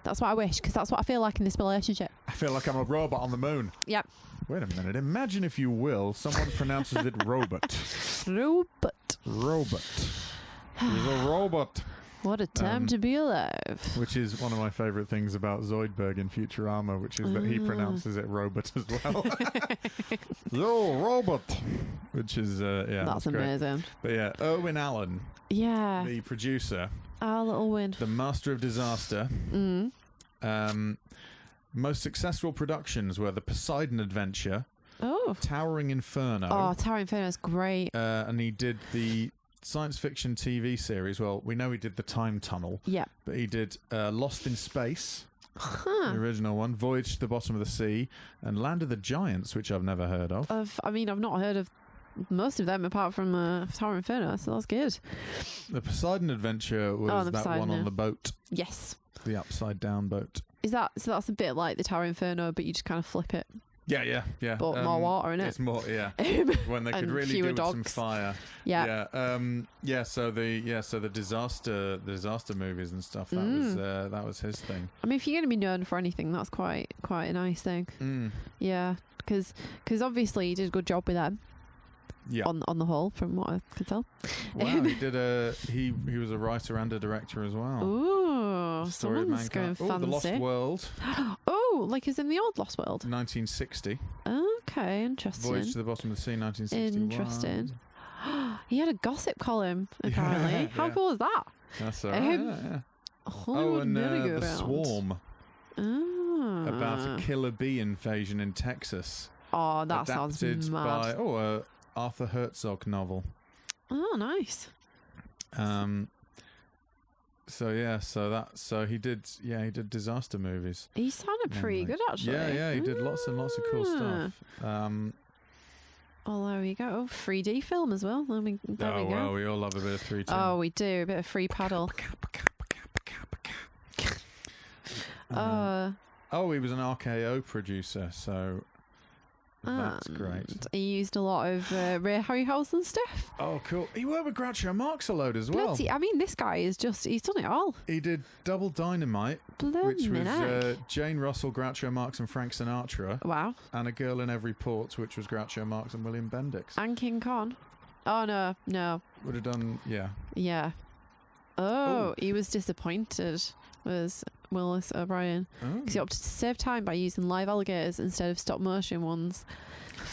That's what I wish, because that's what I feel like in this relationship. I feel like I'm a robot on the moon. Yep. Wait a minute. Imagine, if you will, someone pronounces it robot. Robot. He's a robot. What a time to be alive. Which is one of my favourite things about Zoidberg in Futurama, which is that he pronounces it robot as well. Yo, robot. Which is, that's amazing. Great. But yeah, Owen Allen. Yeah. The producer. Our little win. The master of disaster. Most successful productions were The Poseidon Adventure. Oh. Towering Inferno. Oh, Towering Inferno is great. And he did the science fiction TV series. Well, we know he did The Time Tunnel. Yeah. But he did Lost in Space, the original one, Voyage to the Bottom of the Sea, and Land of the Giants, which I've never heard of. I've not heard of most of them apart from Towering Inferno, so that's good. The Poseidon Adventure was one on the boat. Yes. The upside down boat. That's a bit like the Towering Inferno, but you just kind of flip it. Yeah. But more water in it. It's more, yeah. When they could really do with some fire. Yeah. So the disaster movies and stuff. That was his thing. I mean, if you're going to be known for anything, that's quite a nice thing. Yeah, because obviously he did a good job with them. Yeah. On the whole, from what I could tell. Wow, he did he was a writer and a director as well. Ooh, someone's going fancy. The Lost World. Oh, like as in the old Lost World. 1960. Okay, interesting. Voyage to the Bottom of the Sea, 1961. Interesting. He had a gossip column, apparently. How cool is that? That's all right. And The Swarm. Oh. About a killer bee invasion in Texas. Oh, that sounds mad. By Arthur Herzog novel. Oh, nice. So he did disaster movies. He sounded pretty good, actually. Yeah, he did lots and lots of cool stuff. Oh, there we go. 3D film as well. I mean, there we go. Well, we all love a bit of 3D. Oh, we do. A bit of free paddle. He was an RKO producer, so that's great. He used a lot of Ray Harryhausen stuff. Oh, cool. He worked with Groucho Marx a load as well. I mean, this guy he's done it all. He did Double Dynamite, which was Jane Russell, Groucho Marx and Frank Sinatra. Wow. And A Girl in Every Port, which was Groucho Marx and William Bendix. And King Kong. Oh, no. Would have done, yeah. Yeah. Oh, he was disappointed. Was Willis O'Brien, because he opted to save time by using live alligators instead of stop motion ones,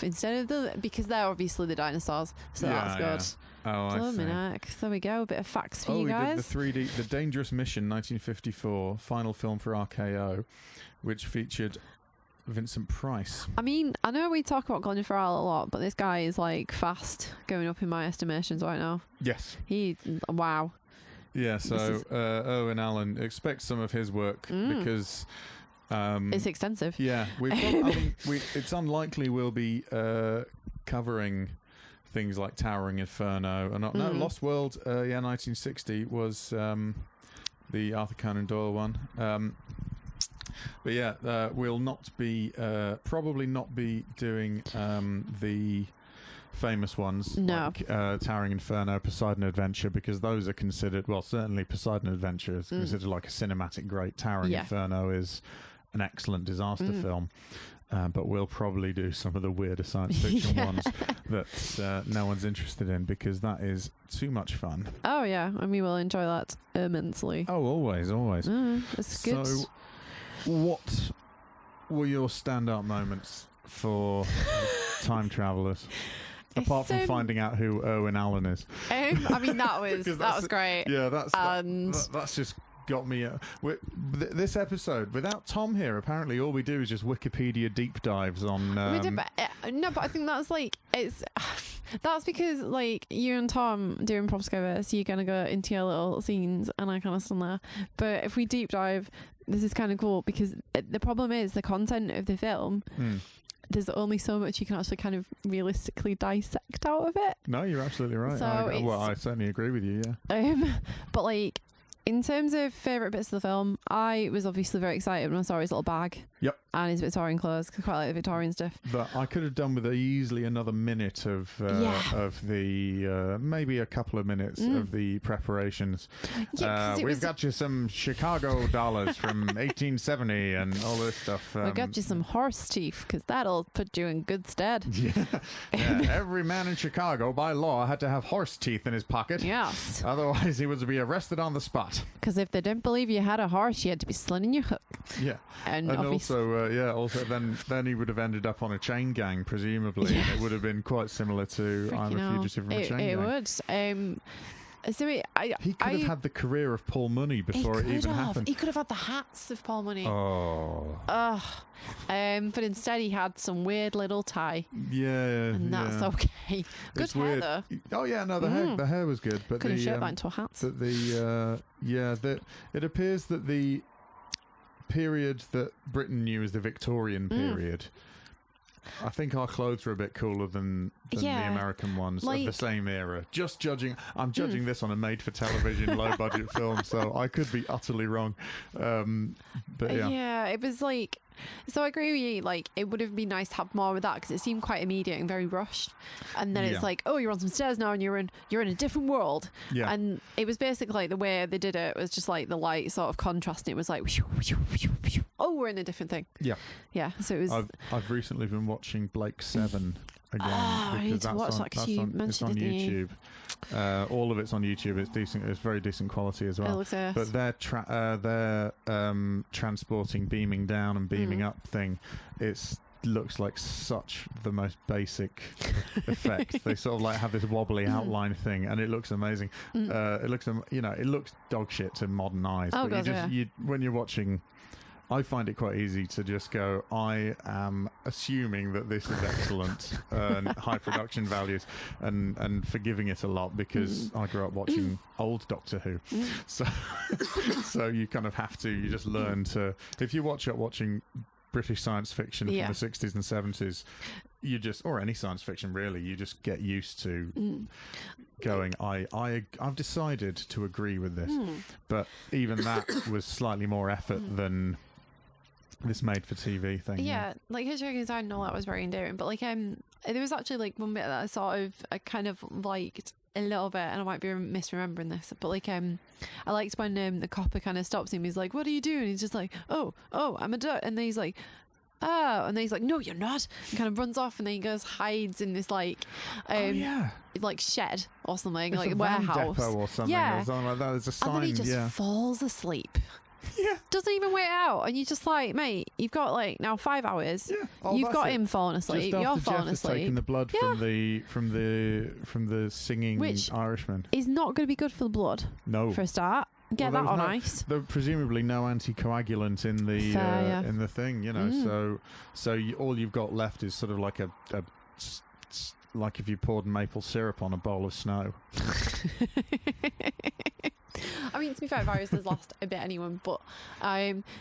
because they're obviously the dinosaurs, so that's good. Oh, I see. There we go, a bit of facts for you guys. He did the Dangerous Mission 1954 final film for RKO, which featured Vincent Price. I mean, I know we talk about Colin Farrell a lot, but this guy is like fast going up in my estimations right now. Yes. Wow. Yeah, so Owen Allen, expect some of his work because it's extensive. Yeah, it's unlikely we'll be covering things like Towering Inferno and Lost World. 1960 was the Arthur Conan Doyle one. But yeah, we'll not be probably not be doing the famous ones like Towering Inferno, Poseidon Adventure, because those are considered, well, certainly Poseidon Adventure is considered like a cinematic great. Towering Inferno is an excellent disaster film. But we'll probably do some of the weirder science fiction ones that no one's interested in, because that is too much fun. Oh yeah, and we will enjoy that immensely. Oh, always. That's good. So what were your stand-up moments for Time Travelers? Apart from finding out who Irwin Allen is. I mean, that was great. Yeah, that's just got me. This episode, without Tom here, apparently all we do is just Wikipedia deep dives on. No, but I think that's like that's because like you and Tom do improv together, so you're gonna go into your little scenes, and I kind of stand there. But if we deep dive, this is kind of cool, because the problem is the content of the film. There's only so much you can actually kind of realistically dissect out of it. No, you're absolutely right. So I certainly agree with you, yeah. But like, in terms of favourite bits of the film, I was obviously very excited when I saw his little bag. Yep. And his Victorian clothes, because I quite like the Victorian stuff. But I could have done with easily another minute of the maybe a couple of minutes of the preparations. Yeah, we've got you some Chicago dollars from 1870 and all this stuff. We got you some horse teeth, because that'll put you in good stead. Yeah. Every man in Chicago, by law, had to have horse teeth in his pocket. Yes. Otherwise, he was to be arrested on the spot. Because if they didn't believe you had a horse, you had to be slinging your hook. Yeah. And also, then he would have ended up on a chain gang, presumably. Yeah. It would have been quite similar to I'm a Fugitive from a Chain Gang. It would. He could have had the career of Paul Money before it even happened. He could have had the hats of Paul Money. Oh. But instead he had some weird little tie. Yeah. And that's okay. Good it's hair, weird. though. Oh, yeah, no, the hair was good. But could have shirt that into a hat. It appears that the period that Britain knew as the Victorian period, I think our clothes are a bit cooler than the American ones of the same era. I'm judging this on a made-for-television, low-budget film, so I could be utterly wrong. But yeah, it was like. So I agree with you. Like, it would have been nice to have more of that, because it seemed quite immediate and very rushed. And then it's like, oh, you're on some stairs now, and you're in a different world. Yeah. And it was basically like the way they did it was just like the light sort of contrasting. It was like, oh, we're in a different thing. Yeah. Yeah. So it was. I've recently been watching Blake 7 again. I need to watch that, because you mentioned it. It's on YouTube. All of it's on YouTube. It's decent. It's very decent quality as well. But they're transporting, beaming down and beaming up thing. It looks like such the most basic effect. They sort of like have this wobbly outline thing, and it looks amazing. It looks dog shit to modern eyes. Oh, but God, when you're watching. I find it quite easy to just go, I am assuming that this is excellent and high production values, and forgiving it a lot, because I grew up watching old Doctor Who. So you kind of have to, you just learn to, if you watching British science fiction from the 60s and 70s, you just, or any science fiction really, you just get used to going, I've decided to agree with this. But even that was slightly more effort than this made-for-TV thing. Yeah, like Hitchhiker's Design and all that was very endearing, but like there was actually like one bit that I kind of liked a little bit, and I might be misremembering this, but like I liked when the copper kind of stops him. He's like, "What are you doing?" He's just like, "Oh, I'm a duck," and then he's like, "Oh," and then he's like, "No, you're not," and kind of runs off, and then he goes hides in this like like shed or something, it's like a warehouse depot or something, or something like that. There's a sign, and then he just falls asleep. Yeah. Doesn't even wait out, and you're just like, mate, you've got like now 5 hours. Yeah. You've got him falling asleep. You're falling asleep. Taking the blood from the singing Irishman. Is not going to be good for the blood. No. For a start, get that on ice. There's presumably no anticoagulant in the in the thing, you know. So all you've got left is sort of like a like if you poured maple syrup on a bowl of snow. I mean, to be fair, viruses last a bit anyway, but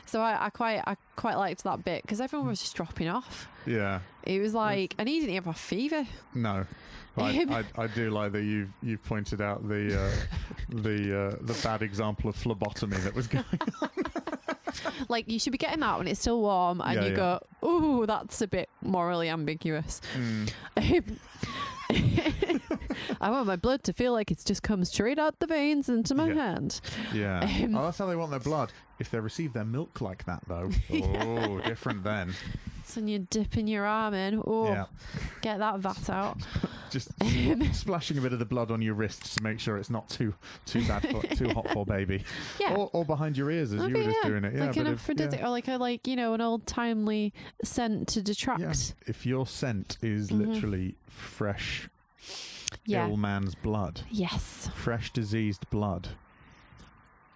so I quite liked that bit because everyone was just dropping off. Yeah. It was like, and he didn't even have fever. No. I do like that you've pointed out the bad example of phlebotomy that was going on. Like, you should be getting that when it's still warm, and you go, "Ooh, that's a bit morally ambiguous." I want my blood to feel like it's just come straight out the veins into my hand. Yeah. That's how they want their blood. If they receive their milk like that, though, oh, different then. So you're dipping your arm in. Oh, get that vat out. Just splashing a bit of the blood on your wrist to make sure it's not too bad, too hot for baby. Yeah. Or behind your ears as you were just doing it. Yeah, like an aphrodisiac, or like an old timely scent to detract. Yeah. If your scent is literally fresh, ill man's blood. Yes. Fresh diseased blood.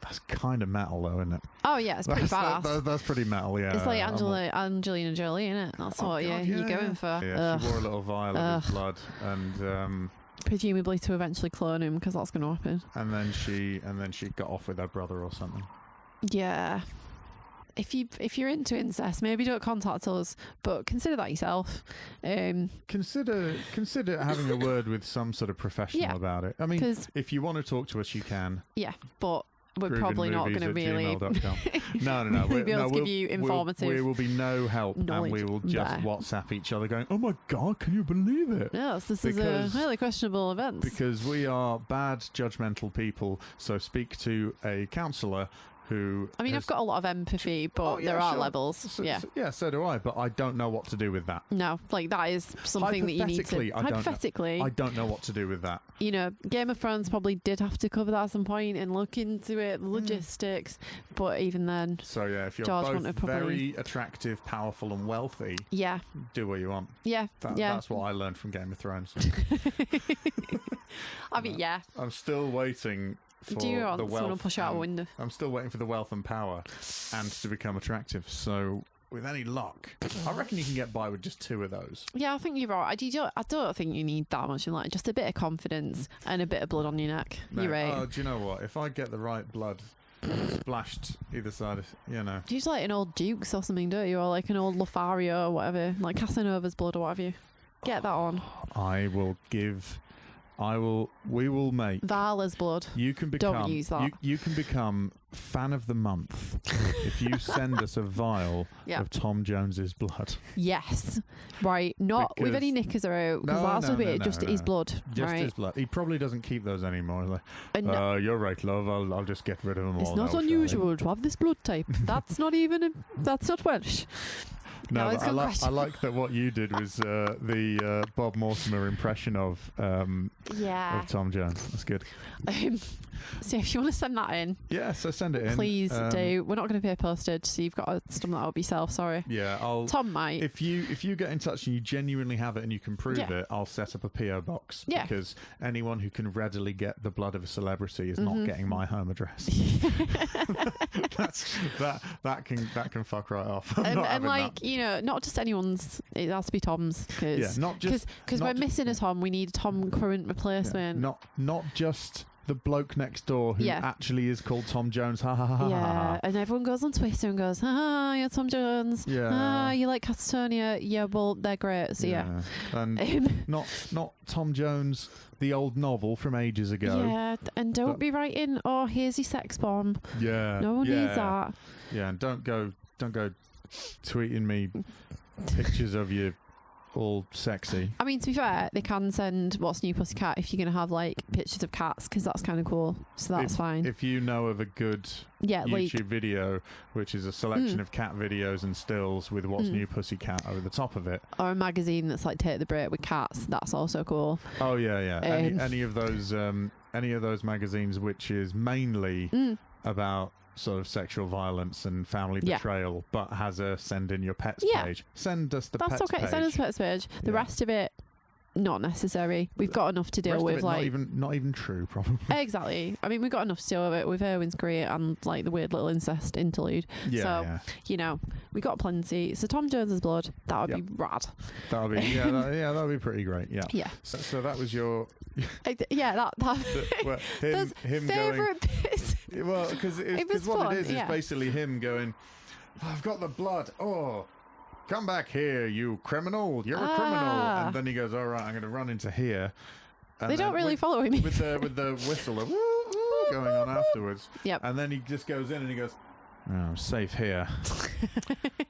That's kind of metal, though, isn't it? Oh yeah, it's pretty badass. That's pretty metal, yeah. It's like Angelina Jolie, isn't it? That's what you're going for. Yeah, she wore a little vial of his blood, and presumably to eventually clone him, because that's going to happen. And then she got off with her brother or something. Yeah. If you're into incest, maybe don't contact us, but consider that yourself. Consider having a word with some sort of professional about it. I mean, if you want to talk to us, you can. Yeah, but we're probably not going to really No. We'll be able to give you informative. We will be no help, and we will just WhatsApp each other, going, "Oh my God, can you believe it?" Yes, this is a highly questionable event. Because we are bad, judgmental people. So speak to a counsellor. I've got a lot of empathy, but there are levels. So do I, but I don't know what to do with that. No, like that is something that you need to... Hypothetically, I don't know what to do with that. You know, Game of Thrones probably did have to cover that at some point and look into it, logistics, but even then... So yeah, if you're both very attractive, powerful and wealthy, do what you want. Yeah, That's what I learned from Game of Thrones. I mean, I'm still waiting... Do you want someone to push out a window? I'm still waiting for the wealth and power and to become attractive. So, with any luck, I reckon you can get by with just 2 of those. Yeah, I think you're right. I don't think you need that much in life. Just a bit of confidence and a bit of blood on your neck. You're right. Oh, do you know what? If I get the right blood splashed either side, You just like an old Dukes or something, don't you? Or like an old Lothario or whatever. Like Casanova's blood or whatever. Get that on. We will make Vala's blood. You can become. Don't use that. You can become fan of the month if you send us a vial of Tom Jones's blood. Yes, right. Not with any knickers around, because that's a bit just his blood. Just his blood. He probably doesn't keep those anymore. Like, you're right, love. I'll just get rid of them all. It's not unusual to have this blood type. That's not even. That's not Welsh. No, I like that what you did was the Bob Mortimer impression of Tom Jones. That's good. So if you want to send that in, so send it in. Please do. We're not going to pay postage, so you've got to stump that up yourself. Sorry. Yeah, Tom might. If you get in touch and you genuinely have it and you can prove it, I'll set up a PO box. Yeah. Because anyone who can readily get the blood of a celebrity is not getting my home address. that can fuck right off. And like not just anyone's. It has to be Tom's. Because we're missing a Tom. We need a Tom current replacement. Yeah, not just the bloke next door who actually is called Tom Jones. Ha ha ha. Yeah, and everyone goes on Twitter and goes, you're Tom Jones. Yeah. You like Catatonia. Yeah, well, they're great. So and not Tom Jones, the old novel from ages ago. Yeah, and don't be writing, here's your sex bomb. Yeah. No one needs that. Yeah, and don't go tweeting me pictures of you all sexy. I mean, to be fair, they can send What's New Pussycat if you're going to have like pictures of cats, because that's kind of cool. So that's fine. If you know of a good YouTube video, which is a selection of cat videos and stills with What's New Pussycat over the top of it, or a magazine that's like Take the Break with cats, that's also cool. Oh yeah. Any of those magazines which is mainly about sort of sexual violence and family betrayal, but has a send in your pets page. Send us the pets page. Send us pets page. The rest of it, not necessary. We've got enough to deal with. Like not even true, probably. Exactly. I mean, we've got enough to deal with it with Erwin's career and like the weird little incest interlude. We got plenty. So Tom Jones's blood, that would be rad. That would be that would be pretty great. Yeah. Yeah. So that was your him favourite bit. Well, because what fun, it is yeah. basically him going, I've got the blood. Oh, come back here, you criminal. You're a criminal. And then he goes, all right, I'm going to run into here. And they don't really follow him. With the whistle of going on afterwards. Yep. And then he just goes in and he goes, oh, I'm safe here.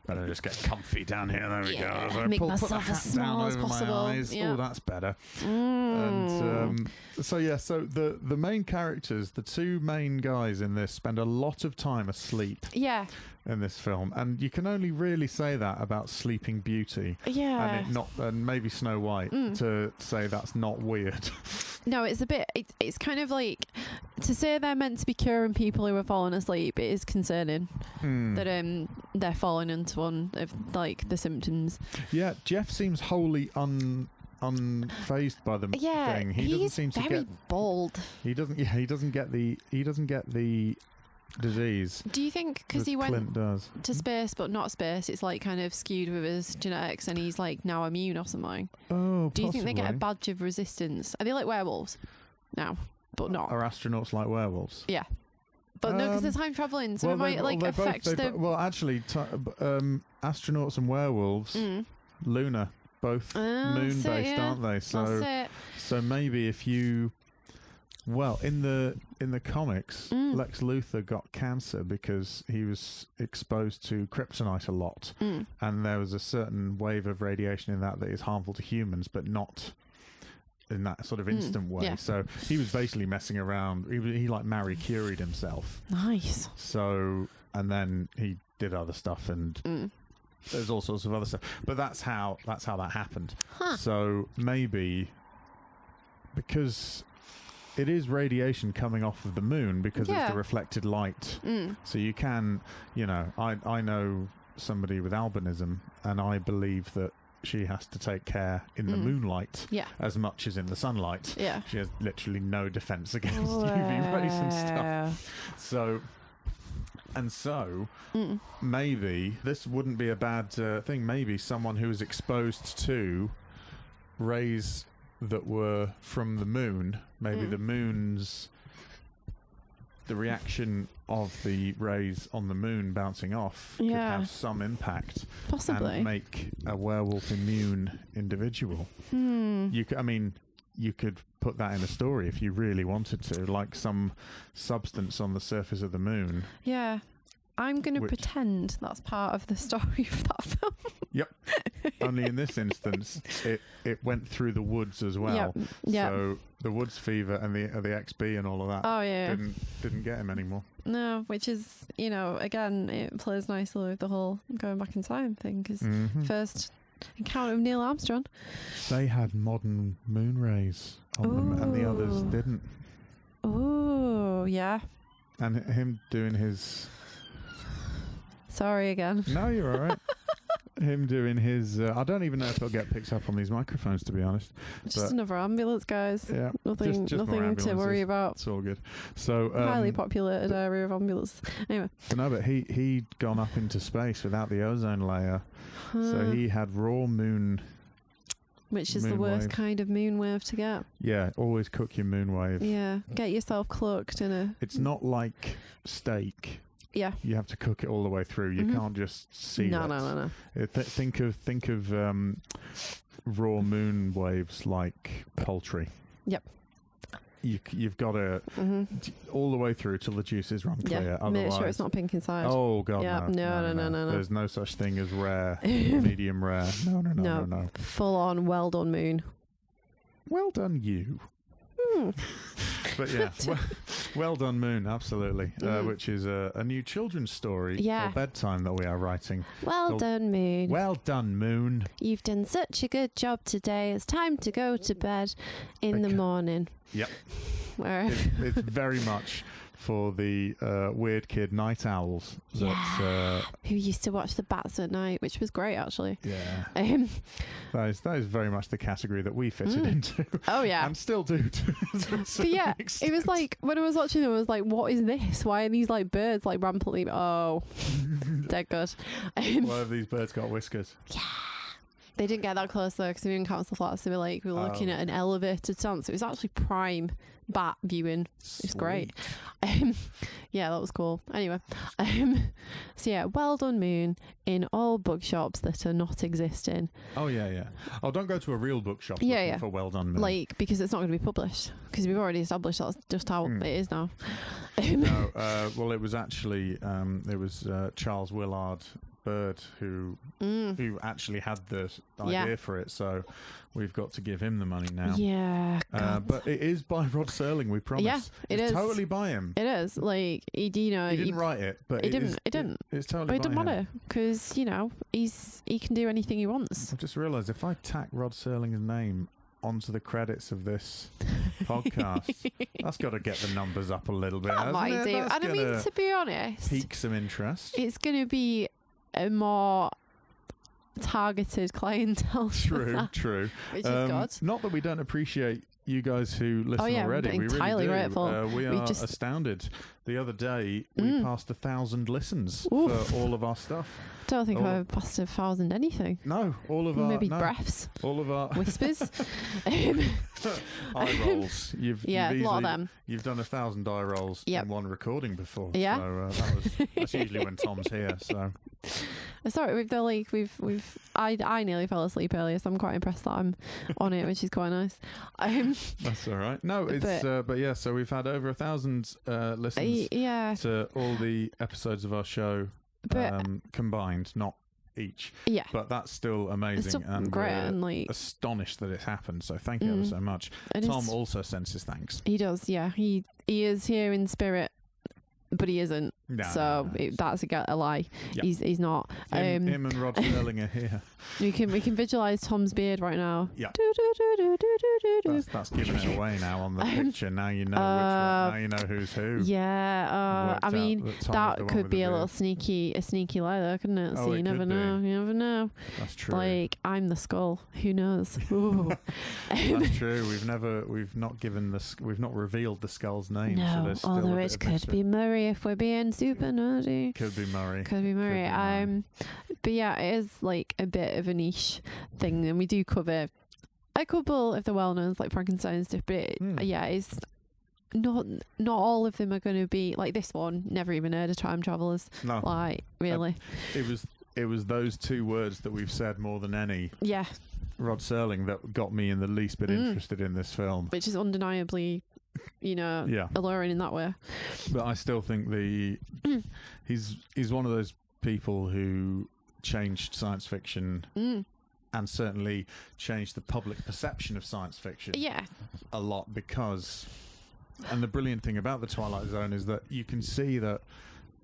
Better just get comfy down here. There we go. So Make put the myself hat as small down as over possible. my eyes. Yeah. Oh, that's better. And so the main characters, the two main guys in this, spend a lot of time asleep. Yeah. In this film, and you can only really say that about Sleeping Beauty, Yeah. and maybe Snow White, to say that's not weird. No, it's a bit. It's kind of like to say they're meant to be curing people who are falling asleep. It is concerning that they're falling into one of like the symptoms. Yeah, Jeff seems wholly unfazed by the thing. He doesn't seem to very get bold. He doesn't get the disease. Do you think because he went Clint does to space but not space, it's like kind of skewed with his genetics and he's like now immune or something? Oh, do you think they get a badge of resistance? Are they like werewolves now, but not? Are astronauts like werewolves? Yeah, but no, because they're time traveling, so it might affect the. Well, actually, astronauts and werewolves, lunar, both moon-based, aren't they? So maybe if you. Well, in the comics, Lex Luthor got cancer because he was exposed to kryptonite a lot, and there was a certain wave of radiation in that is harmful to humans, but not in that sort of instant way. Yeah. So he was basically messing around. He like Marie Curie'd himself. Nice. So, and then he did other stuff, and there's all sorts of other stuff. But that's how that happened. Huh. So maybe because. It is radiation coming off of the moon because it's the reflected light. So you can, I know somebody with albinism, and I believe that she has to take care in the moonlight as much as in the sunlight. Yeah. She has literally no defense against UV rays and stuff. So maybe this wouldn't be a bad thing. Maybe someone who was exposed to rays that were from the moon, maybe the reaction of the rays on the moon bouncing off could have some impact, possibly, and make a werewolf immune individual. You could put that in a story if you really wanted to, like some substance on the surface of the moon. Yeah. I'm going to pretend that's part of the story of that film. Yep. Only in this instance, it went through the woods as well. Yep. So the woods fever and the XB and all of that didn't get him anymore. No, which is, again, it plays nicely with the whole going back in time thing, because first encounter with Neil Armstrong. They had modern moon rays on them, and the others didn't. Oh, yeah. And him doing his... Sorry again. No, you're all right. Him doing his... I don't even know if it'll get picked up on these microphones, to be honest. Just another ambulance, guys. Yeah. Nothing to worry about. It's all good. So highly populated area of ambulance. Anyway. But he'd gone up into space without the ozone layer. So he had raw moon... Which is the worst kind of moon wave to get. Yeah, always cook your moon wave. Yeah, get yourself cloaked in a... It's not like steak. Yeah, you have to cook it all the way through. You can't just see it. No. Think of raw moon waves like poultry. Yep. You've got to all the way through till the juices run clear. Yeah. Make sure it's not pink inside. Oh God, no. There's no such thing as rare, medium rare. No. Full on, well done moon. Well done you. But yeah, well done moon, absolutely. Which is a new children's story for bedtime that we are writing. Well done moon. Well done moon. You've done such a good job today. It's time to go to bed in the morning. Yep. It's very much for the weird kid night owls that who used to watch the bats at night, which was great actually. Yeah. That is very much the category that we fitted into. Oh yeah. And still do but yeah, extent. It was like when I was watching it, I was like, what is this? Why are these like birds like rampantly dead good. Why have these birds got whiskers? Yeah. They didn't get that close though, because we were in council flats. They were like, we were looking at an elevated stance. It was actually prime bat viewing. It's great. Yeah, that was cool. Anyway, so yeah, Well Done Moon in all bookshops that are not existing. Oh yeah. Oh, don't go to a real bookshop looking for Well Done Moon. Like, because it's not going to be published, because we've already established that's just how it is now. No, well, it was actually Charles Willard Bird who actually had the idea for it, so we've got to give him the money now. Yeah, but it is by Rod Serling, we promise. Yeah, it's totally by him. It is. Like, he didn't write it, but it didn't. It's totally. But it doesn't by him. matter, because he can do anything he wants. I've just realised if I tack Rod Serling's name onto the credits of this podcast, that's got to get the numbers up a little bit. That might do. That's And I mean, to be honest, pique some interest. It's going to be a more targeted clientele. True. Which is good. Not that we don't appreciate you guys who listen already. I'm entirely grateful. We are astounded. The other day, we passed 1,000 listens for all of our stuff. Don't think I've passed 1,000 anything. No, all of our... Maybe breaths. All of our... Whispers. Eye rolls. You've a lot of them. You've done 1,000 eye rolls in one recording before. Yeah. So that's usually when Tom's here, so... Sorry, I nearly fell asleep earlier, so I'm quite impressed that I'm on it, which is quite nice. That's all right. No, it's but yeah. So we've had over 1,000 listens to all the episodes of our show combined, not each. Yeah, but that's still amazing, still and great, we're and astonished that it's happened. So thank you ever so much. Tom also sends his thanks. He does. Yeah, he is here in spirit. But he isn't, that's a lie. Yep. He's not. Him and Rod Serling are here. We can visualize Tom's beard right now. Yeah, that's giving it away now on the picture. Now you know now you know who's who. Yeah, I mean that could be a sneaky lie, though, couldn't it? So you never know. You never know. That's true. Like, I'm the skull. Who knows? That's true. We've not revealed the skull's name. No, so although it could be Murray if we're being super nerdy. Could be Murray. But yeah, it is like a bit of a niche thing, and we do cover a couple of the well-knowns like Frankenstein and stuff, but it's not all of them are going to be like this one. Never even heard of Time Travelers. No, like really. It was those two words that we've said more than any. Yeah. Rod Serling that got me in the least bit interested in this film, which is undeniably, alluring in that way. But I still think he's one of those people who changed science fiction and certainly changed the public perception of science fiction a lot, because and the brilliant thing about the Twilight Zone is that you can see that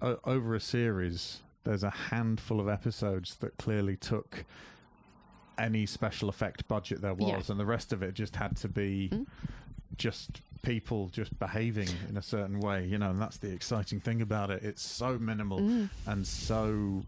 over a series there's a handful of episodes that clearly took any special effect budget there was, and the rest of it just had to be just people just behaving in a certain way, and that's the exciting thing about it. It's so minimal and so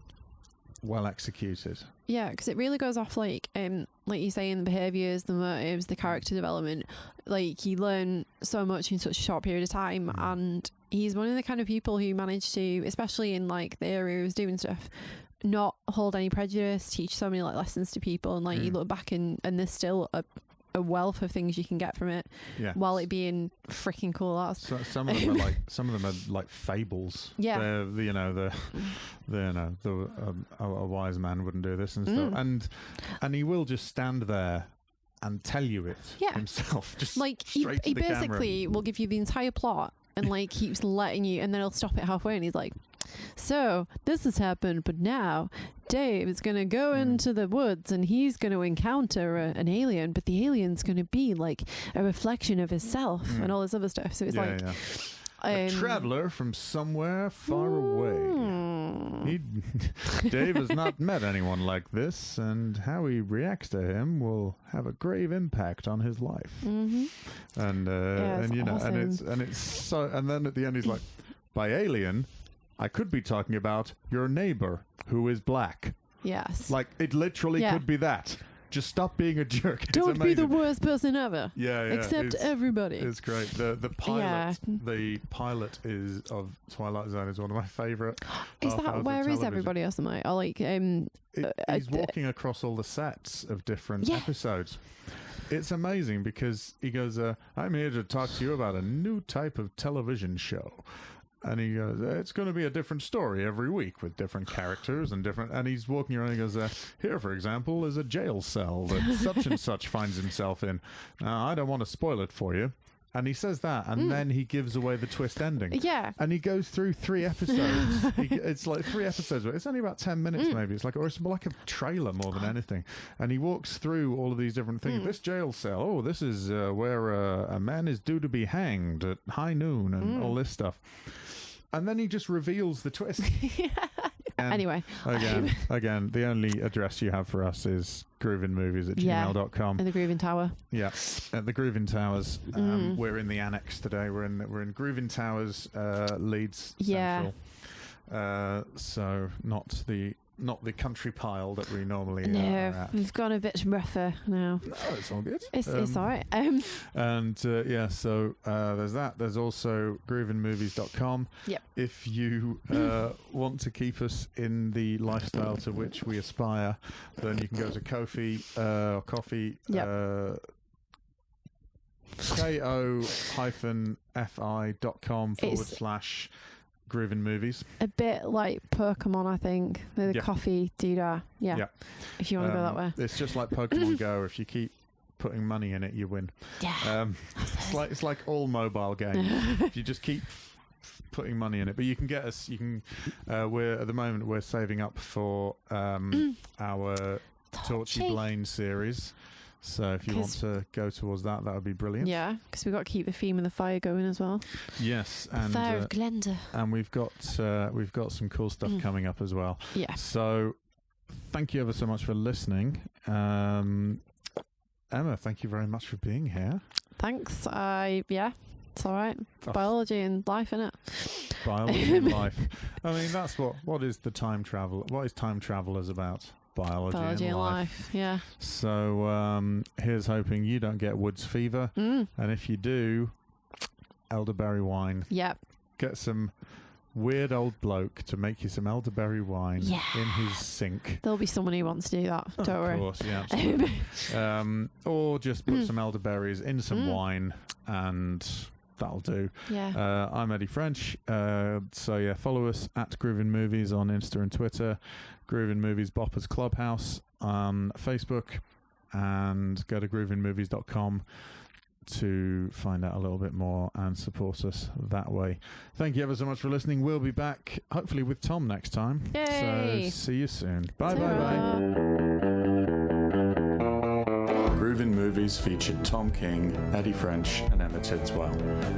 well executed. Yeah, because it really goes off like you say, in the behaviours, the motives, the character development. Like, you learn so much in such a short period of time, and he's one of the kind of people who managed to, especially in like the area he was doing stuff, not hold any prejudice, teach so many like lessons to people, and like you look back and there's still a wealth of things you can get from it, while it being freaking cool. So some of them are like fables. Yeah, a wise man wouldn't do this and stuff, and he will just stand there and tell you it himself. Just like he basically will give you the entire plot and like keeps letting you, and then he'll stop it halfway and he's like, so this has happened, but now Dave is going to go into the woods and he's going to encounter an alien, but the alien's going to be like a reflection of himself and all this other stuff. So it's a traveler from somewhere far away. Dave has not met anyone like this, and how he reacts to him will have a grave impact on his life. And awesome. and it's so, and then at the end he's like, by alien, I could be talking about your neighbor who is black. Yes. Like, it literally could be that. Just stop being a jerk. Don't be the worst person ever. Yeah. Except everybody. It's great. The pilot is of Twilight Zone is one of my favourite. Is that where is everybody or something? Or like he's walking across all the sets of different episodes. It's amazing because he goes, I'm here to talk to you about a new type of television show. And he goes, it's going to be a different story every week with different characters and he's walking around and he goes, here, for example, is a jail cell that such and such finds himself in. Now, I don't want to spoil it for you. And he says that, and then he gives away the twist ending. Yeah. And he goes through 3 episodes. It's like 3 episodes, but it's only about 10 minutes maybe. It's it's like a trailer more than anything. And he walks through all of these different things. This jail cell, this is where a man is due to be hanged at high noon and all this stuff. And then he just reveals the twist. Anyway. Again, the only address you have for us is groovinmovies@gmail.com. In the Groovin Tower. Yeah, at the Groovin Towers. We're in the annex today. We're in Groovin Towers, Leeds Central. So not the country pile that we normally are at. We've gone a bit rougher now. No, it's all good. It's all right. So there's that. There's also groovinmovies.com. Yep. If you want to keep us in the lifestyle to which we aspire, then you can go to Ko-fi, coffee. Yep. ko-fi.com/Groovin Movies. A bit like Pokemon, I think. The coffee doodah. Yeah. If you want to go that way. It's just like Pokemon Go. If you keep putting money in it, you win. Yeah. It's like all mobile games. If you just keep putting money in it, but you can get us. You can. We're at the moment we're saving up for our Torchy Blaine series. So if you want to go towards that would be brilliant. Yeah, because we've got to keep the theme of the fire going as well. Yes, and Fire of Glenda. And we've got some cool stuff coming up as well. Yeah. So thank you ever so much for listening. Emma, thank you very much for being here. Thanks. It's all right. Biology and life, innit? Biology and life. I mean, that's what is the time travel? What is Time Travelers about? Biology and life. Yeah. So here's hoping you don't get woods fever, and if you do, elderberry wine. Yep. Get some weird old bloke to make you some elderberry wine in his sink. There'll be someone who wants to do that. Don't worry. Of course, yeah, absolutely. Or just put some elderberries in some wine and that'll do. Yeah. I'm Eddie French. So follow us at Groovin Movies on Insta and Twitter, Groovin Movies Boppers Clubhouse on Facebook, and go to groovinmovies.com to find out a little bit more and support us that way. Thank you ever so much for listening. We'll be back hopefully with Tom next time. Yay. So see you soon. Bye. Groovin Movies featured Tom King, Eddie French and Emma Tidswell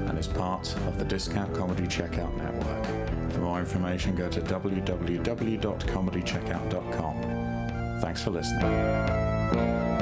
and is part of the Discount Comedy Checkout Network. For more information, go to www.comedycheckout.com. Thanks for listening.